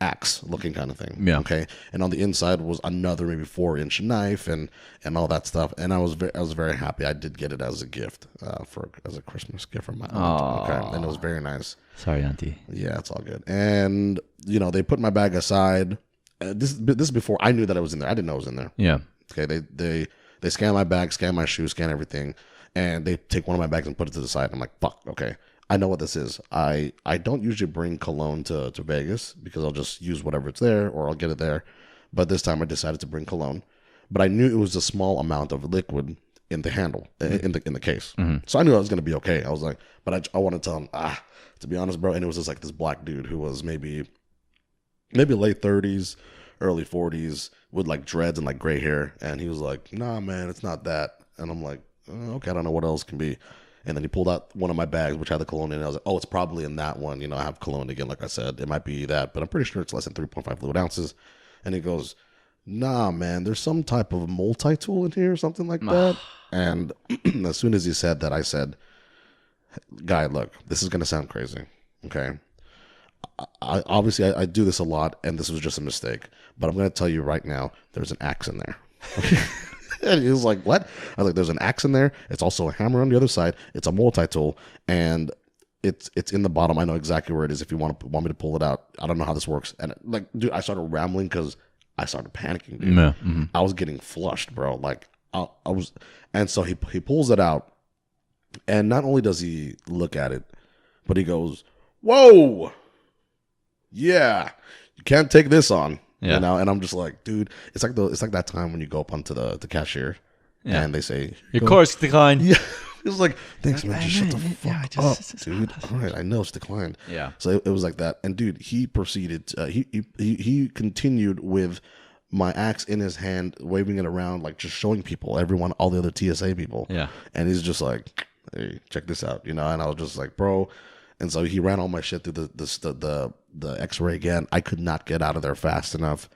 axe looking kind of thing. Yeah. Okay. And on the inside was another maybe 4-inch knife and all that stuff. And I was very happy. I did get it as a gift as a Christmas gift from my aunt. Okay. And it was very nice. Sorry, Auntie. Yeah, it's all good. And they put my bag aside. This is before I knew that it was in there. I didn't know it was in there. Yeah. Okay. They scan my bag, scan my shoes, scan everything, and they take one of my bags and put it to the side. I'm like, fuck. Okay. I know what this is. I don't usually bring cologne to Vegas because I'll just use whatever it's there or I'll get it there. But this time I decided to bring cologne. But I knew it was a small amount of liquid in the handle, in the case. So I knew I was going to be okay. I was like, but I want to tell him, to be honest, bro. And it was just like this black dude who was maybe late 30s, early 40s with like dreads and like gray hair. And he was like, nah, man, it's not that. And I'm like, okay, I don't know what else can be. And then he pulled out one of my bags, which had the cologne in it. I was like, oh, it's probably in that one. I have cologne again, like I said. It might be that, but I'm pretty sure it's less than 3.5 fluid ounces. And he goes, nah, man, there's some type of multi-tool in here or something like that. And as soon as he said that, I said, guy, look, this is going to sound crazy, okay? I do this a lot, and this was just a mistake. But I'm going to tell you right now, there's an axe in there. Okay? And he was like, what? I was like, there's an axe in there. It's also a hammer on the other side. It's a multi-tool, and it's in the bottom. I know exactly where it is if you want me to pull it out. I don't know how this works. And like, dude, I started rambling because I started panicking, dude. Yeah. I was getting flushed, bro. Like, I was, and so he pulls it out, and not only does he look at it, but he goes, whoa, yeah, you can't take this on. Yeah. And I'm just like, dude, it's like that time when you go up onto the cashier and they say, your course declined. Yeah. It was like, thanks, man, just shut the fuck up, dude. All right, I know it's declined. Yeah. So it was like that. And dude, he proceeded, he continued with my axe in his hand, waving it around, like just showing people, everyone, all the other TSA people. Yeah. And he's just like, hey, check this out, and I was just like, bro. And so he ran all my shit through the X-ray again. I could not get out of there fast enough.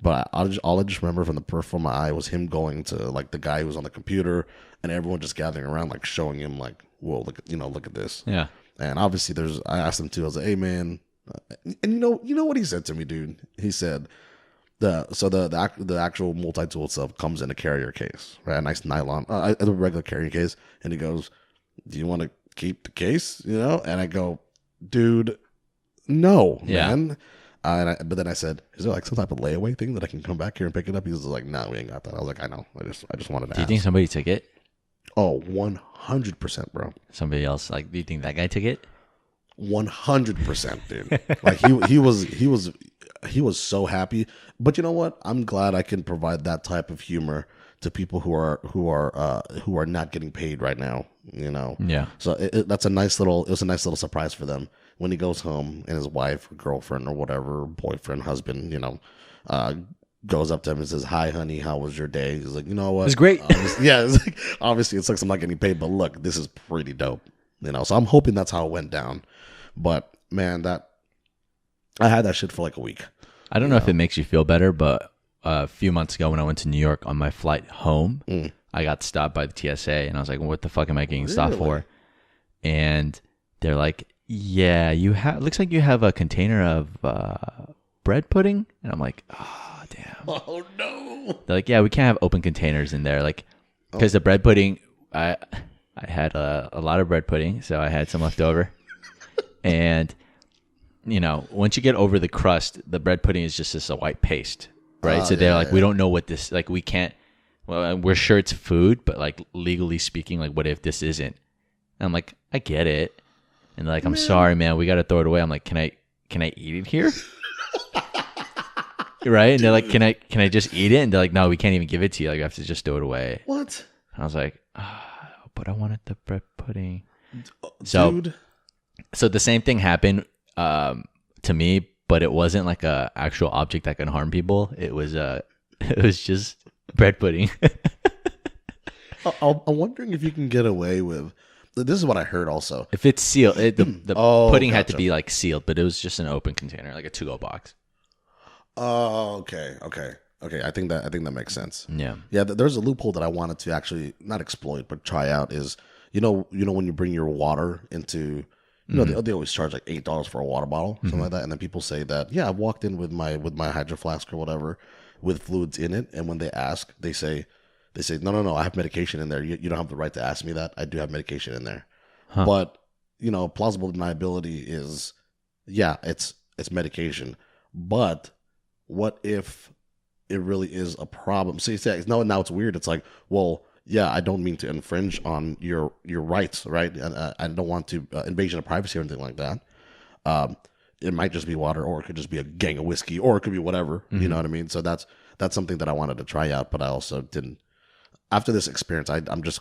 But all I just remember from the peripheral of my eye was him going to like the guy who was on the computer and everyone just gathering around, like showing him like, whoa, look at this. Yeah. And obviously I asked him too. I was like, hey man, and you know what he said to me, dude? He said the actual multi-tool itself comes in a carrier case, right? A nice nylon, a regular carrier case. And he goes, do you want to keep the case? And I go, dude, no, man. But then I said, is there like some type of layaway thing that I can come back here and pick it up? He was like, no, we ain't got that. I was like, I know. I just wanted to Do you think somebody took it? Oh, 100%, bro. Somebody else? Like, do you think that guy took it? 100%, dude. Like he was so happy. But you know what? I'm glad I can provide that type of humor to people who are not getting paid right now. Yeah. So it was a nice little surprise for them when he goes home and his wife or girlfriend or whatever, boyfriend, husband, goes up to him and says, hi, honey, how was your day? He's like, you know what? It's great. Obviously it sucks I'm not getting paid, but look, this is pretty dope. So I'm hoping that's how it went down. But man, I had that shit for like a week. I don't know if it makes you feel better, but a few months ago when I went to New York on my flight home, I got stopped by the TSA and I was like, what the fuck am I getting stopped for? And they're like, yeah, looks like you have a container of bread pudding? And I'm like, oh, damn. Oh no. They're like, yeah, we can't have open containers in there. Like, because the bread pudding, I had a lot of bread pudding, so I had some left over. And, you know, once you get over the crust, the bread pudding is just a white paste, right? So they're like, we don't know what this, like, we can't, well, we're sure it's food, but like legally speaking, like, what if this isn't? And I'm like, I get it. And they're like, I'm sorry, man, we got to throw it away. I'm like, can I eat it here? Right? And they're like, can I just eat it? And they're like, no, we can't even give it to you. Like, you have to just throw it away. What? And I was like, but I wanted the bread pudding. Dude. So the same thing happened to me, but it wasn't like a actual object that can harm people. It was just bread pudding. I'm wondering if you can get away with. This is what I heard also. If it's sealed, the pudding had to gotcha. be like sealed, but it was just an open container, like a to-go box. Oh, okay. I think that makes sense. Yeah. There's a loophole that I wanted to actually not exploit, but try out. Is you know when you bring your water into, they always charge like $8 for a water bottle, something like that, and then people say that I've walked in with my hydro flask or whatever with fluids in it, and when they ask, they say no, I have medication in there. You don't have the right to ask me that. I do have medication in there, but plausible deniability is it's medication, but what if it really is a problem? So you say now it's weird. It's like, well, yeah, I don't mean to infringe on your rights, right? And I don't want to invasion of privacy or anything like that. It might just be water, or it could just be a gang of whiskey, or it could be whatever. You know what I mean? So that's something that I wanted to try out, but I also didn't. After this experience, I'm just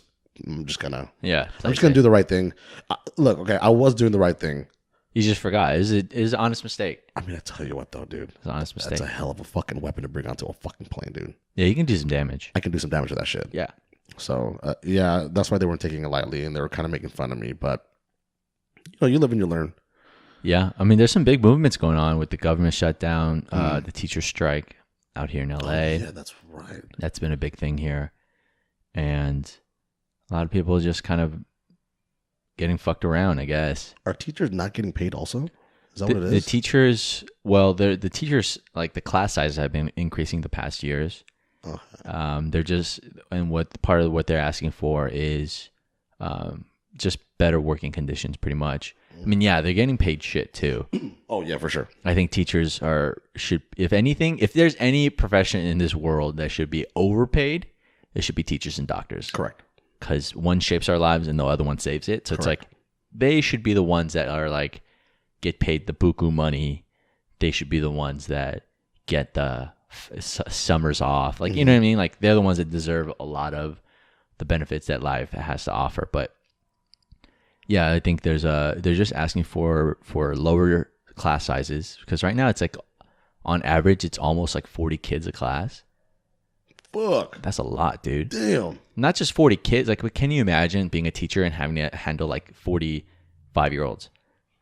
gonna I'm just gonna do the right thing. Look, okay, I was doing the right thing. You just forgot. It was an honest mistake. I mean, I tell you what, though, dude. It's an honest mistake. That's a hell of a fucking weapon to bring onto a fucking plane, dude. Yeah, you can do some damage. I can do some damage with that shit. Yeah. So, that's why they weren't taking it lightly, and they were kind of making fun of me. But, you live and you learn. Yeah. I mean, there's some big movements going on with the government shutdown, the teacher strike out here in LA. Oh, yeah, that's right. That's been a big thing here. And a lot of people just kind of getting fucked around, I guess. Are teachers not getting paid also? Is that what it is? The teachers, well, the teachers, like the class sizes have been increasing the past years. They're just, and what part of what they're asking for is just better working conditions, pretty much. I mean, yeah, they're getting paid shit too. Oh yeah, for sure. I think teachers should, if anything, if there's any profession in this world that should be overpaid, it should be teachers and doctors. Correct. Because one shapes our lives and the other one saves it. So Correct. It's like they should be the ones that are like get paid the buku money. They should be the ones that get the summers off. Like, you know what I mean? Like they're the ones that deserve a lot of the benefits that life has to offer. But yeah, I think they're just asking for lower class sizes, because right now it's like on average it's almost like 40 kids a class. Fuck. That's a lot, dude. Damn. Not just 40 kids. Like, can you imagine being a teacher and having to handle like 40 5-year-olds,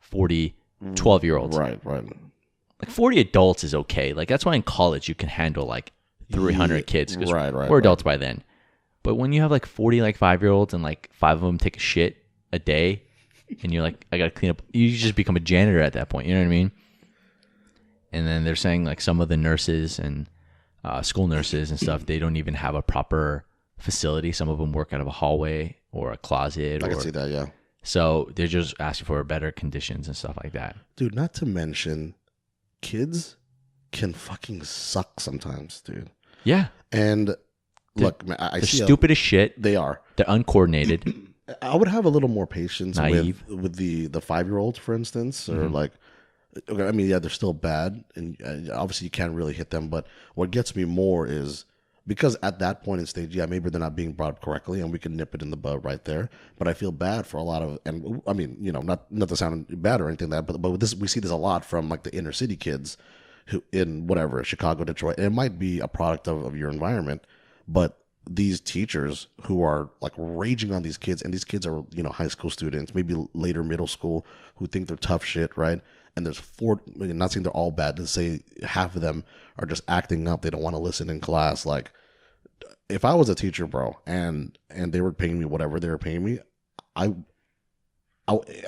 40 12-year-olds? Right. Like 40 adults is okay. Like that's why in college you can handle like 300 kids. Right. We're adults by then. But when you have like 40 like 5-year-olds and like 5 of them take a shit a day, and you're like, I gotta clean up. You just become a janitor at that point. You know what I mean? And then they're saying like some of the nurses and school nurses and stuff, they don't even have a proper facility. Some of them work out of a hallway or a closet. I can see that, yeah. So they're just asking for better conditions and stuff like that. Dude, not to mention, kids can fucking suck sometimes, dude. Yeah. And look, man, I see stupid as shit. They are. They're uncoordinated. I would have a little more patience Naive. with the 5-year-olds, for instance, or like, okay, I mean, yeah, they're still bad, and obviously you can't really hit them. But what gets me more is because at that point in stage, yeah, maybe they're not being brought up correctly, and we can nip it in the bud right there. But I feel bad for a lot of, and I mean, not to sound bad or anything like that, but this we see this a lot from like the inner city kids who in whatever Chicago, Detroit, and it might be a product of your environment, but these teachers who are like raging on these kids, and these kids are high school students, maybe later middle school, who think they're tough shit, right? And there's not saying they're all bad, to say half of them are just acting up. They don't want to listen in class. Like, if I was a teacher, bro, and they were paying me whatever they were paying me, I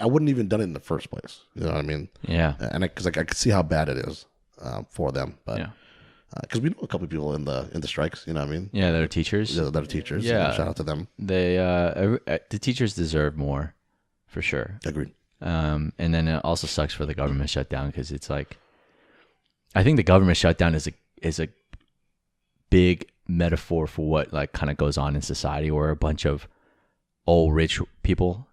wouldn't even done it in the first place. You know what I mean? Yeah. And because I could see how bad it is. for them. But because we know a couple of people in the strikes, you know what I mean? Yeah, that are teachers. Yeah, that are teachers. Yeah, shout out to them. They the teachers deserve more, for sure. Agreed. And then it also sucks for the government shutdown because it's like, I think the government shutdown is a big metaphor for what like kind of goes on in society, where a bunch of old rich people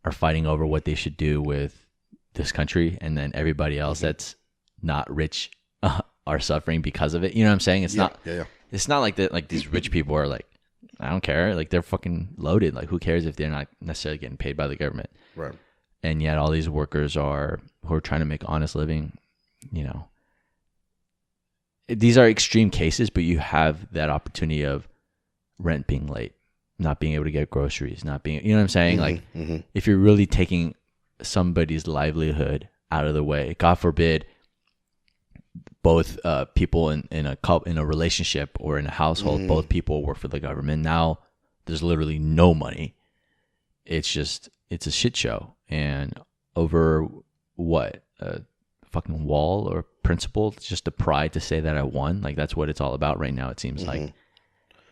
are fighting over what they should do with this country, and then everybody else that's not rich are suffering because of it. You know what I'm saying? It's not like that. Like these rich people are like, I don't care. Like they're fucking loaded. Like who cares if they're not necessarily getting paid by the government? Right. And yet all these workers who are trying to make honest living, you know, these are extreme cases, but you have that opportunity of rent being late, not being able to get groceries, not being, you know what I'm saying? Like if you're really taking somebody's livelihood out of the way, God forbid, both people in a relationship or in a household, both people work for the government. Now there's literally no money. It's a shit show. And over what, a fucking wall or principle, it's just a pride to say that I won. Like that's what it's all about right now, it seems like.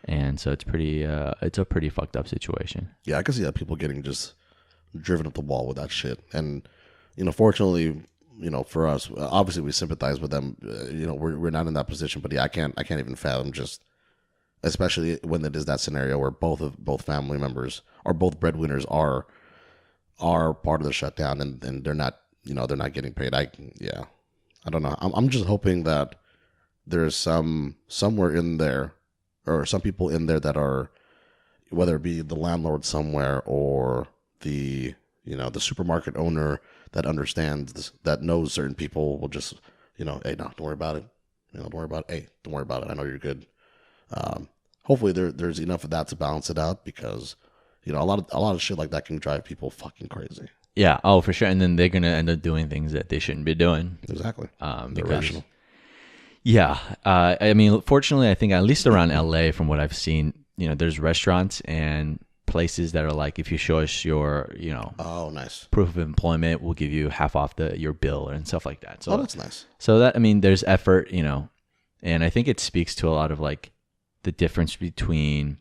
And so it's a pretty fucked up situation. Yeah, I can see that people getting just driven up the wall with that shit. And, you know, fortunately, you know, for us, obviously we sympathize with them. You know, we're not in that position, but yeah, I can't even fathom just, especially when it is that scenario where both family members or both breadwinners are part of the shutdown and they're not, you know, they're not getting paid. I don't know. I'm just hoping that there's somewhere in there or some people in there that are, whether it be the landlord somewhere or the, you know, the supermarket owner that understands this, that knows certain people will just, you know, hey, no, don't worry about it. You know, don't worry about it. Hey, don't worry about it. I know you're good. Hopefully there's enough of that to balance it out because, you know, a lot of shit like that can drive people fucking crazy. Yeah. Oh, for sure. And then they're gonna end up doing things that they shouldn't be doing. Exactly. Because, irrational. Yeah. I mean, fortunately, I think at least around LA, from what I've seen, you know, there's restaurants and places that are like, if you show us your, you know, oh, nice, proof of employment, we'll give you half off your bill and stuff like that. So that's nice. So that, I mean, there's effort, you know, and I think it speaks to a lot of like the difference between,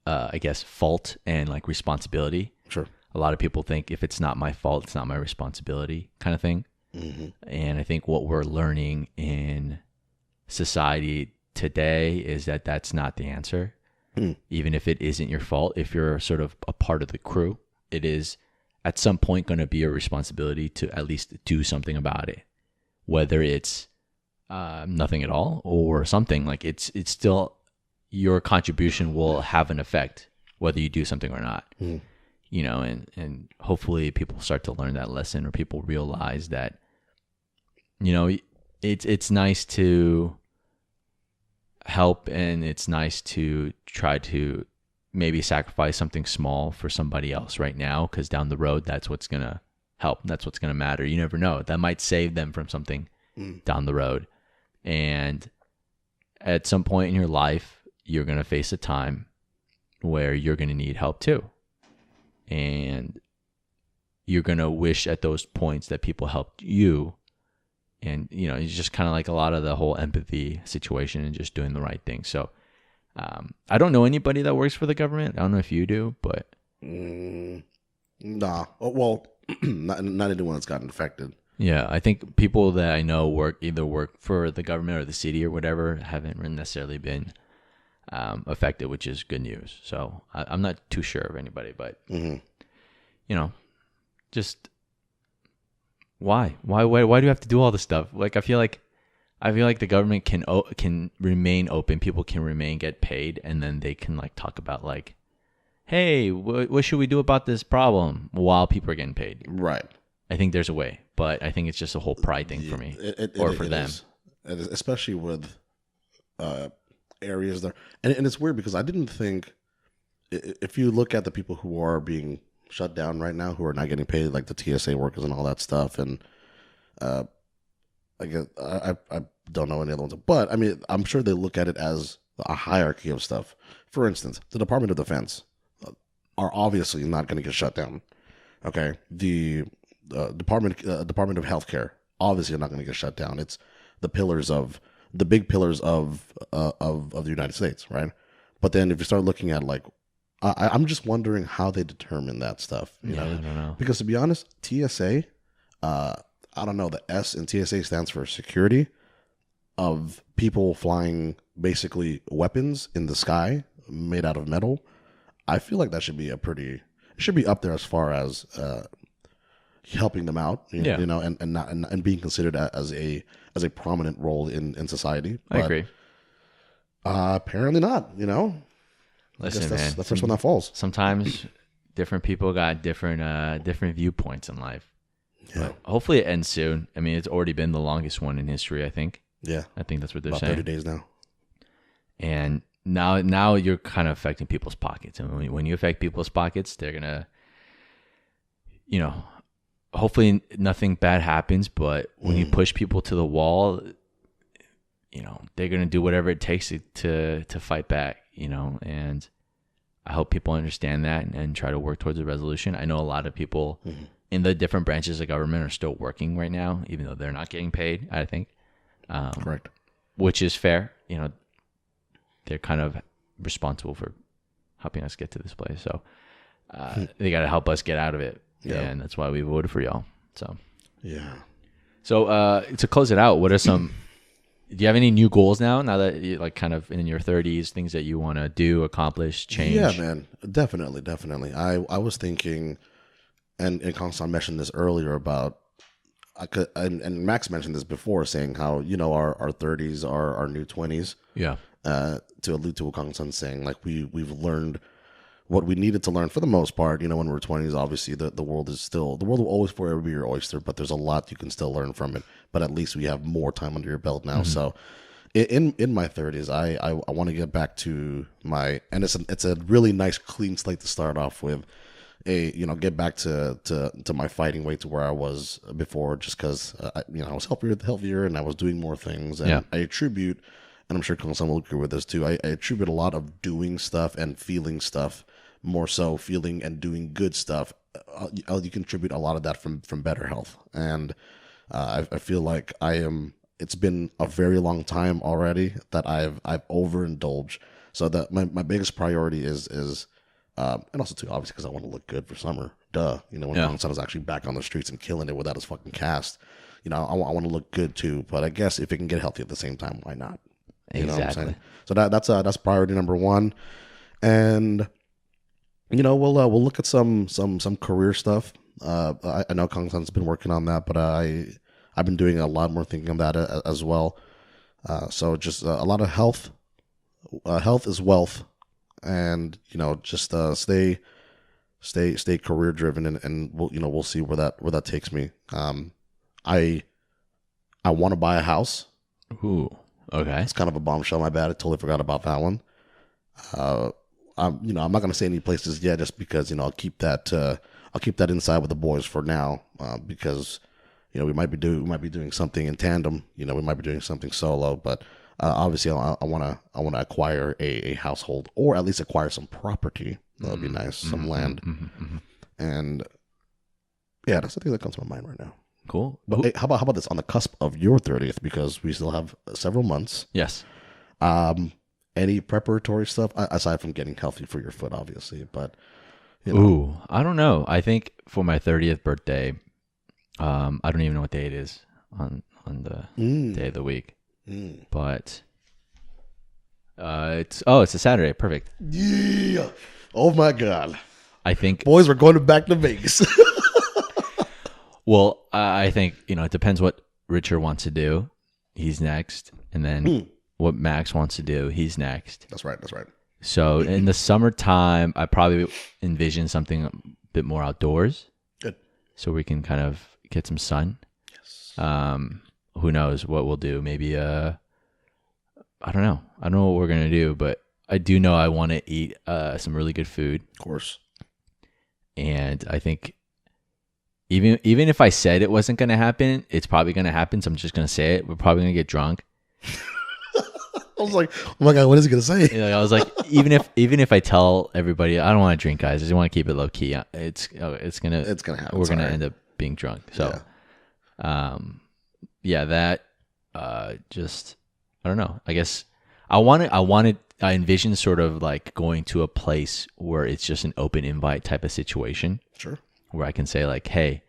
I guess, fault and like responsibility. Sure. A lot of people think if it's not my fault, it's not my responsibility kind of thing. And I think what we're learning in society today is that that's not the answer. Even if it isn't your fault, if you're sort of a part of the crew, it is at some point going to be your responsibility to at least do something about it, whether it's nothing at all or something. Like it's still, your contribution will have an effect whether you do something or not. You know, and hopefully people start to learn that lesson, or people realize that, you know, it's nice to help and it's nice to try to maybe sacrifice something small for somebody else right now, because down the road, that's what's going to help. That's what's going to matter. You never know. That might save them from something down the road. And at some point in your life, you're going to face a time where you're going to need help too. And you're going to wish at those points that people helped you. And, you know, it's just kind of like a lot of the whole empathy situation and just doing the right thing. So I don't know anybody that works for the government. I don't know if you do, but. Nah. Well, not anyone that's gotten affected. Yeah, I think people that I know either work for the government or the city or whatever haven't necessarily been affected, which is good news. So I'm not too sure of anybody, but you know, just why do you have to do all this stuff? Like I feel like the government can remain open, people can get paid, and then they can like talk about like, hey, what should we do about this problem while people are getting paid? Right. I think there's a way, but I think it's just a whole pride thing for me or for them. Especially with areas there. And it's weird because I didn't think, if you look at the people who are being shut down right now, who are not getting paid, like the TSA workers and all that stuff, and I guess I don't know any other ones, but I mean, I'm sure they look at it as a hierarchy of stuff. For instance, the Department of Defense are obviously not going to get shut down. Okay, the Department of Healthcare obviously are not going to get shut down. It's the big pillars of the United States, right? But then if you start looking at like, I'm just wondering how they determine that stuff. You know? I don't know. Because to be honest, TSA, I don't know, the S in TSA stands for security of people flying basically weapons in the sky made out of metal. I feel like that should be it should be up there as far as helping them out, you know, and being considered as a prominent role in society. But, I agree. Apparently not, you know. Listen, I guess that's man, the first one that falls. Sometimes different people got different viewpoints in life. Yeah. But hopefully it ends soon. I mean, it's already been the longest one in history, I think. Yeah. I think that's what they're About saying. 30 days now. And now you're kind of affecting people's pockets. And when you affect people's pockets, they're going to, you know, hopefully nothing bad happens. But when you push people to the wall, you know, they're going to do whatever it takes to fight back, you know. And I hope people understand that and try to work towards a resolution. I know a lot of people in the different branches of government are still working right now, even though they're not getting paid, I think. Correct. Which is fair. You know, they're kind of responsible for helping us get to this place. So they got to help us get out of it. Yeah. And that's why we voted for y'all. So, Yeah. So to close it out, what are some, do you have any new goals now that you're like kind of in your 30s, things that you want to do, accomplish, change? Yeah, man. Definitely. I was thinking, and Kangsan mentioned this earlier about, and Max mentioned this before, saying how, you know, our 30s are our new 20s. Yeah. To allude to what Kangsan saying, like we've learned what we needed to learn for the most part. You know, when we're 20s, obviously the world will always forever be your oyster, but there's a lot you can still learn from it. But at least we have more time under your belt now. So in my 30s, I want to get back to and it's a really nice clean slate to start off with. Get back to my fighting weight to where I was before, just because I was healthier and I was doing more things. And I attribute, and I'm sure Kangsan will agree with this too, I attribute a lot of doing stuff and feeling stuff, more so feeling and doing good stuff. You contribute a lot of that from better health. And I feel like it's been a very long time already that I've overindulged. So that my biggest priority is and also too, obviously, because I want to look good for summer. Duh. You know, when Kangsan is actually back on the streets and killing it without his fucking cast, you know, I want to look good too. But I guess if it can get healthy at the same time, why not? You know what I'm saying? So that's priority number one. And you know, we'll look at some career stuff. I know Kangsan's been working on that, but I've been doing a lot more thinking of that as well. So just a lot of health. Health is wealth. And you know, just stay career driven, and we'll see where that takes me. I want to buy a house. Ooh, okay. It's kind of a bombshell. My bad. I totally forgot about that one. I'm not going to say any places yet, just because I'll keep that inside with the boys for now, because we might be doing something in tandem. We might be doing something solo, but. Obviously, I want to acquire a household, or at least acquire some property. That would be nice, some land, and yeah, that's the thing that comes to my mind right now. Cool. But hey, how about this on the cusp of your 30th, because we still have several months. Yes. Any preparatory stuff aside from getting healthy for your foot, obviously, but Ooh, I don't know. I think for my 30th birthday, I don't even know what day it is on the day of the week. But it's a Saturday. Perfect. Yeah. Oh my God. I think boys, we're going back to Vegas. Well, I think it depends what Richard wants to do. He's next, and then what Max wants to do. He's next. That's right. So in the summertime, I probably envision something a bit more outdoors. Good. So we can kind of get some sun. Yes. Who knows what we'll do? Maybe I don't know. I don't know what we're gonna do, but I do know I want to eat some really good food. Of course. And I think even if I said it wasn't gonna happen, it's probably gonna happen. So I'm just gonna say it. We're probably gonna get drunk. I was like, oh my God, what is he gonna say? I was like, even if I tell everybody I don't want to drink, guys, I just want to keep it low key. It's gonna happen. We're gonna end up being drunk. So, yeah, that just I don't know. I guess I envision sort of like going to a place where it's just an open invite type of situation. Sure. Where I can say like, hey,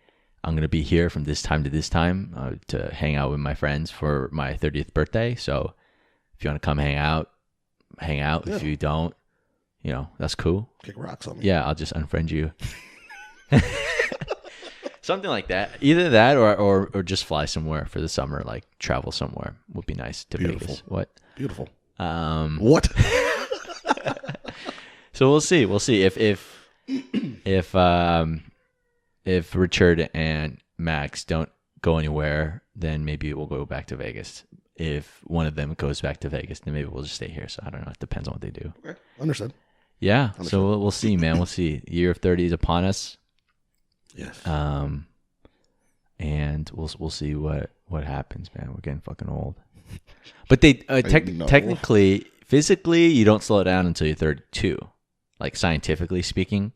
I'm going to be here from this time to this time to hang out with my friends for my 30th birthday. So if you want to come hang out. Yeah. If you don't, that's cool. Kick rocks on me. Yeah, I'll just unfriend you. Something like that. Either that or just fly somewhere for the summer, like travel somewhere would be nice to Beautiful. Vegas. What? Beautiful. What? So we'll see. We'll see if Richard and Max don't go anywhere, then maybe we'll go back to Vegas. If one of them goes back to Vegas, then maybe we'll just stay here. So I don't know. It depends on what they do. Okay. Understood. Yeah. So we'll see, man. We'll see. Year of 30 is upon us. Yes. And we'll see what happens, man. We're getting fucking old. But they technically, physically, you don't slow down until you're 32. Like scientifically speaking,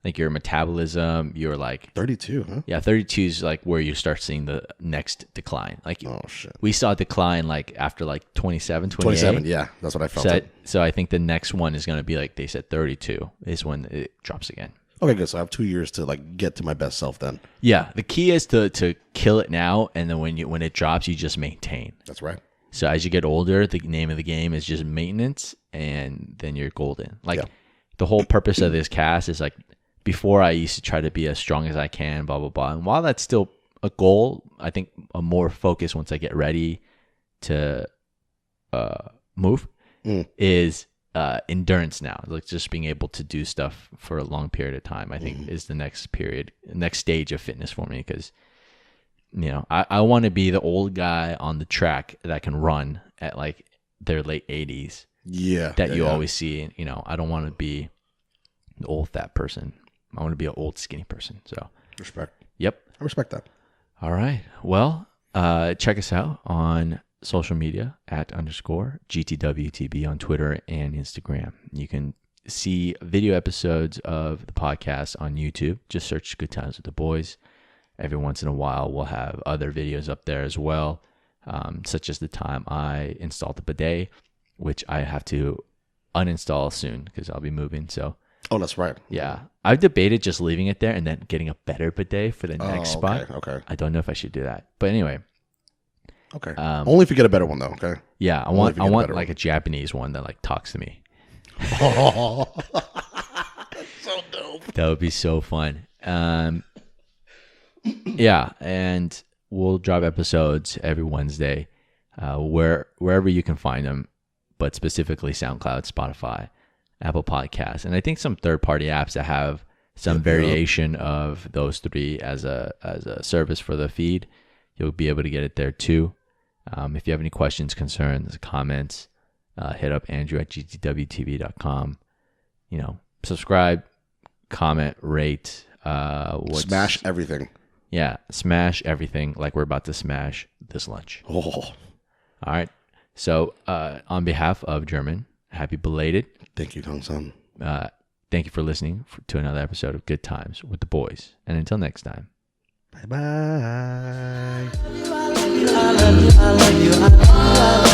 like your metabolism, you're like 32, huh? Yeah, 32 is like where you start seeing the next decline. Like oh shit, we saw a decline like after like 27, 28. 27. Yeah, that's what I felt. So I think the next one is going to be like they said 32 is when it drops again. Okay, good. So I have 2 years to like get to my best self then. Yeah, the key is to kill it now, and then when it drops, you just maintain. That's right. So as you get older, the name of the game is just maintenance, and then you're golden. Like the whole purpose of this cast is like before I used to try to be as strong as I can, blah blah blah. And while that's still a goal, I think a more focus once I get ready to move is endurance now. Like just being able to do stuff for a long period of time, I think is the next stage of fitness for me. Because I want to be the old guy on the track that can run at like their late 80s. Yeah, that you always see. I don't want to be the old fat person. I want to be an old skinny person. So respect. Yep, I respect that. All right. Well, check us out on social media at _GTWTB on Twitter and Instagram. You can see video episodes of the podcast on YouTube. Just search Good Times with the Boys. Every once in a while, we'll have other videos up there as well, such as the time I installed the bidet, which I have to uninstall soon because I'll be moving. So, oh, that's right. Yeah, I've debated just leaving it there and then getting a better bidet for the next spot. Okay. I don't know if I should do that, but anyway. Okay. Only if you get a better one, though. Okay. Yeah, I want like a Japanese one that like talks to me. Oh, that's so dope. That would be so fun. Yeah, and we'll drop episodes every Wednesday, wherever you can find them, but specifically SoundCloud, Spotify, Apple Podcasts, and I think some third-party apps that have some variation of those three as a service for the feed. You'll be able to get it there too. If you have any questions, concerns, comments, hit up Andrew at GTWTB.com. Subscribe, comment, rate. Smash everything. Yeah, smash everything like we're about to smash this lunch. Oh. All right. So on behalf of Germund, happy belated. Thank you, Kangsan. Thank you for listening to another episode of Good Times with the Boys. And until next time. Bye-bye. I love you, I love you, I love you, I love you.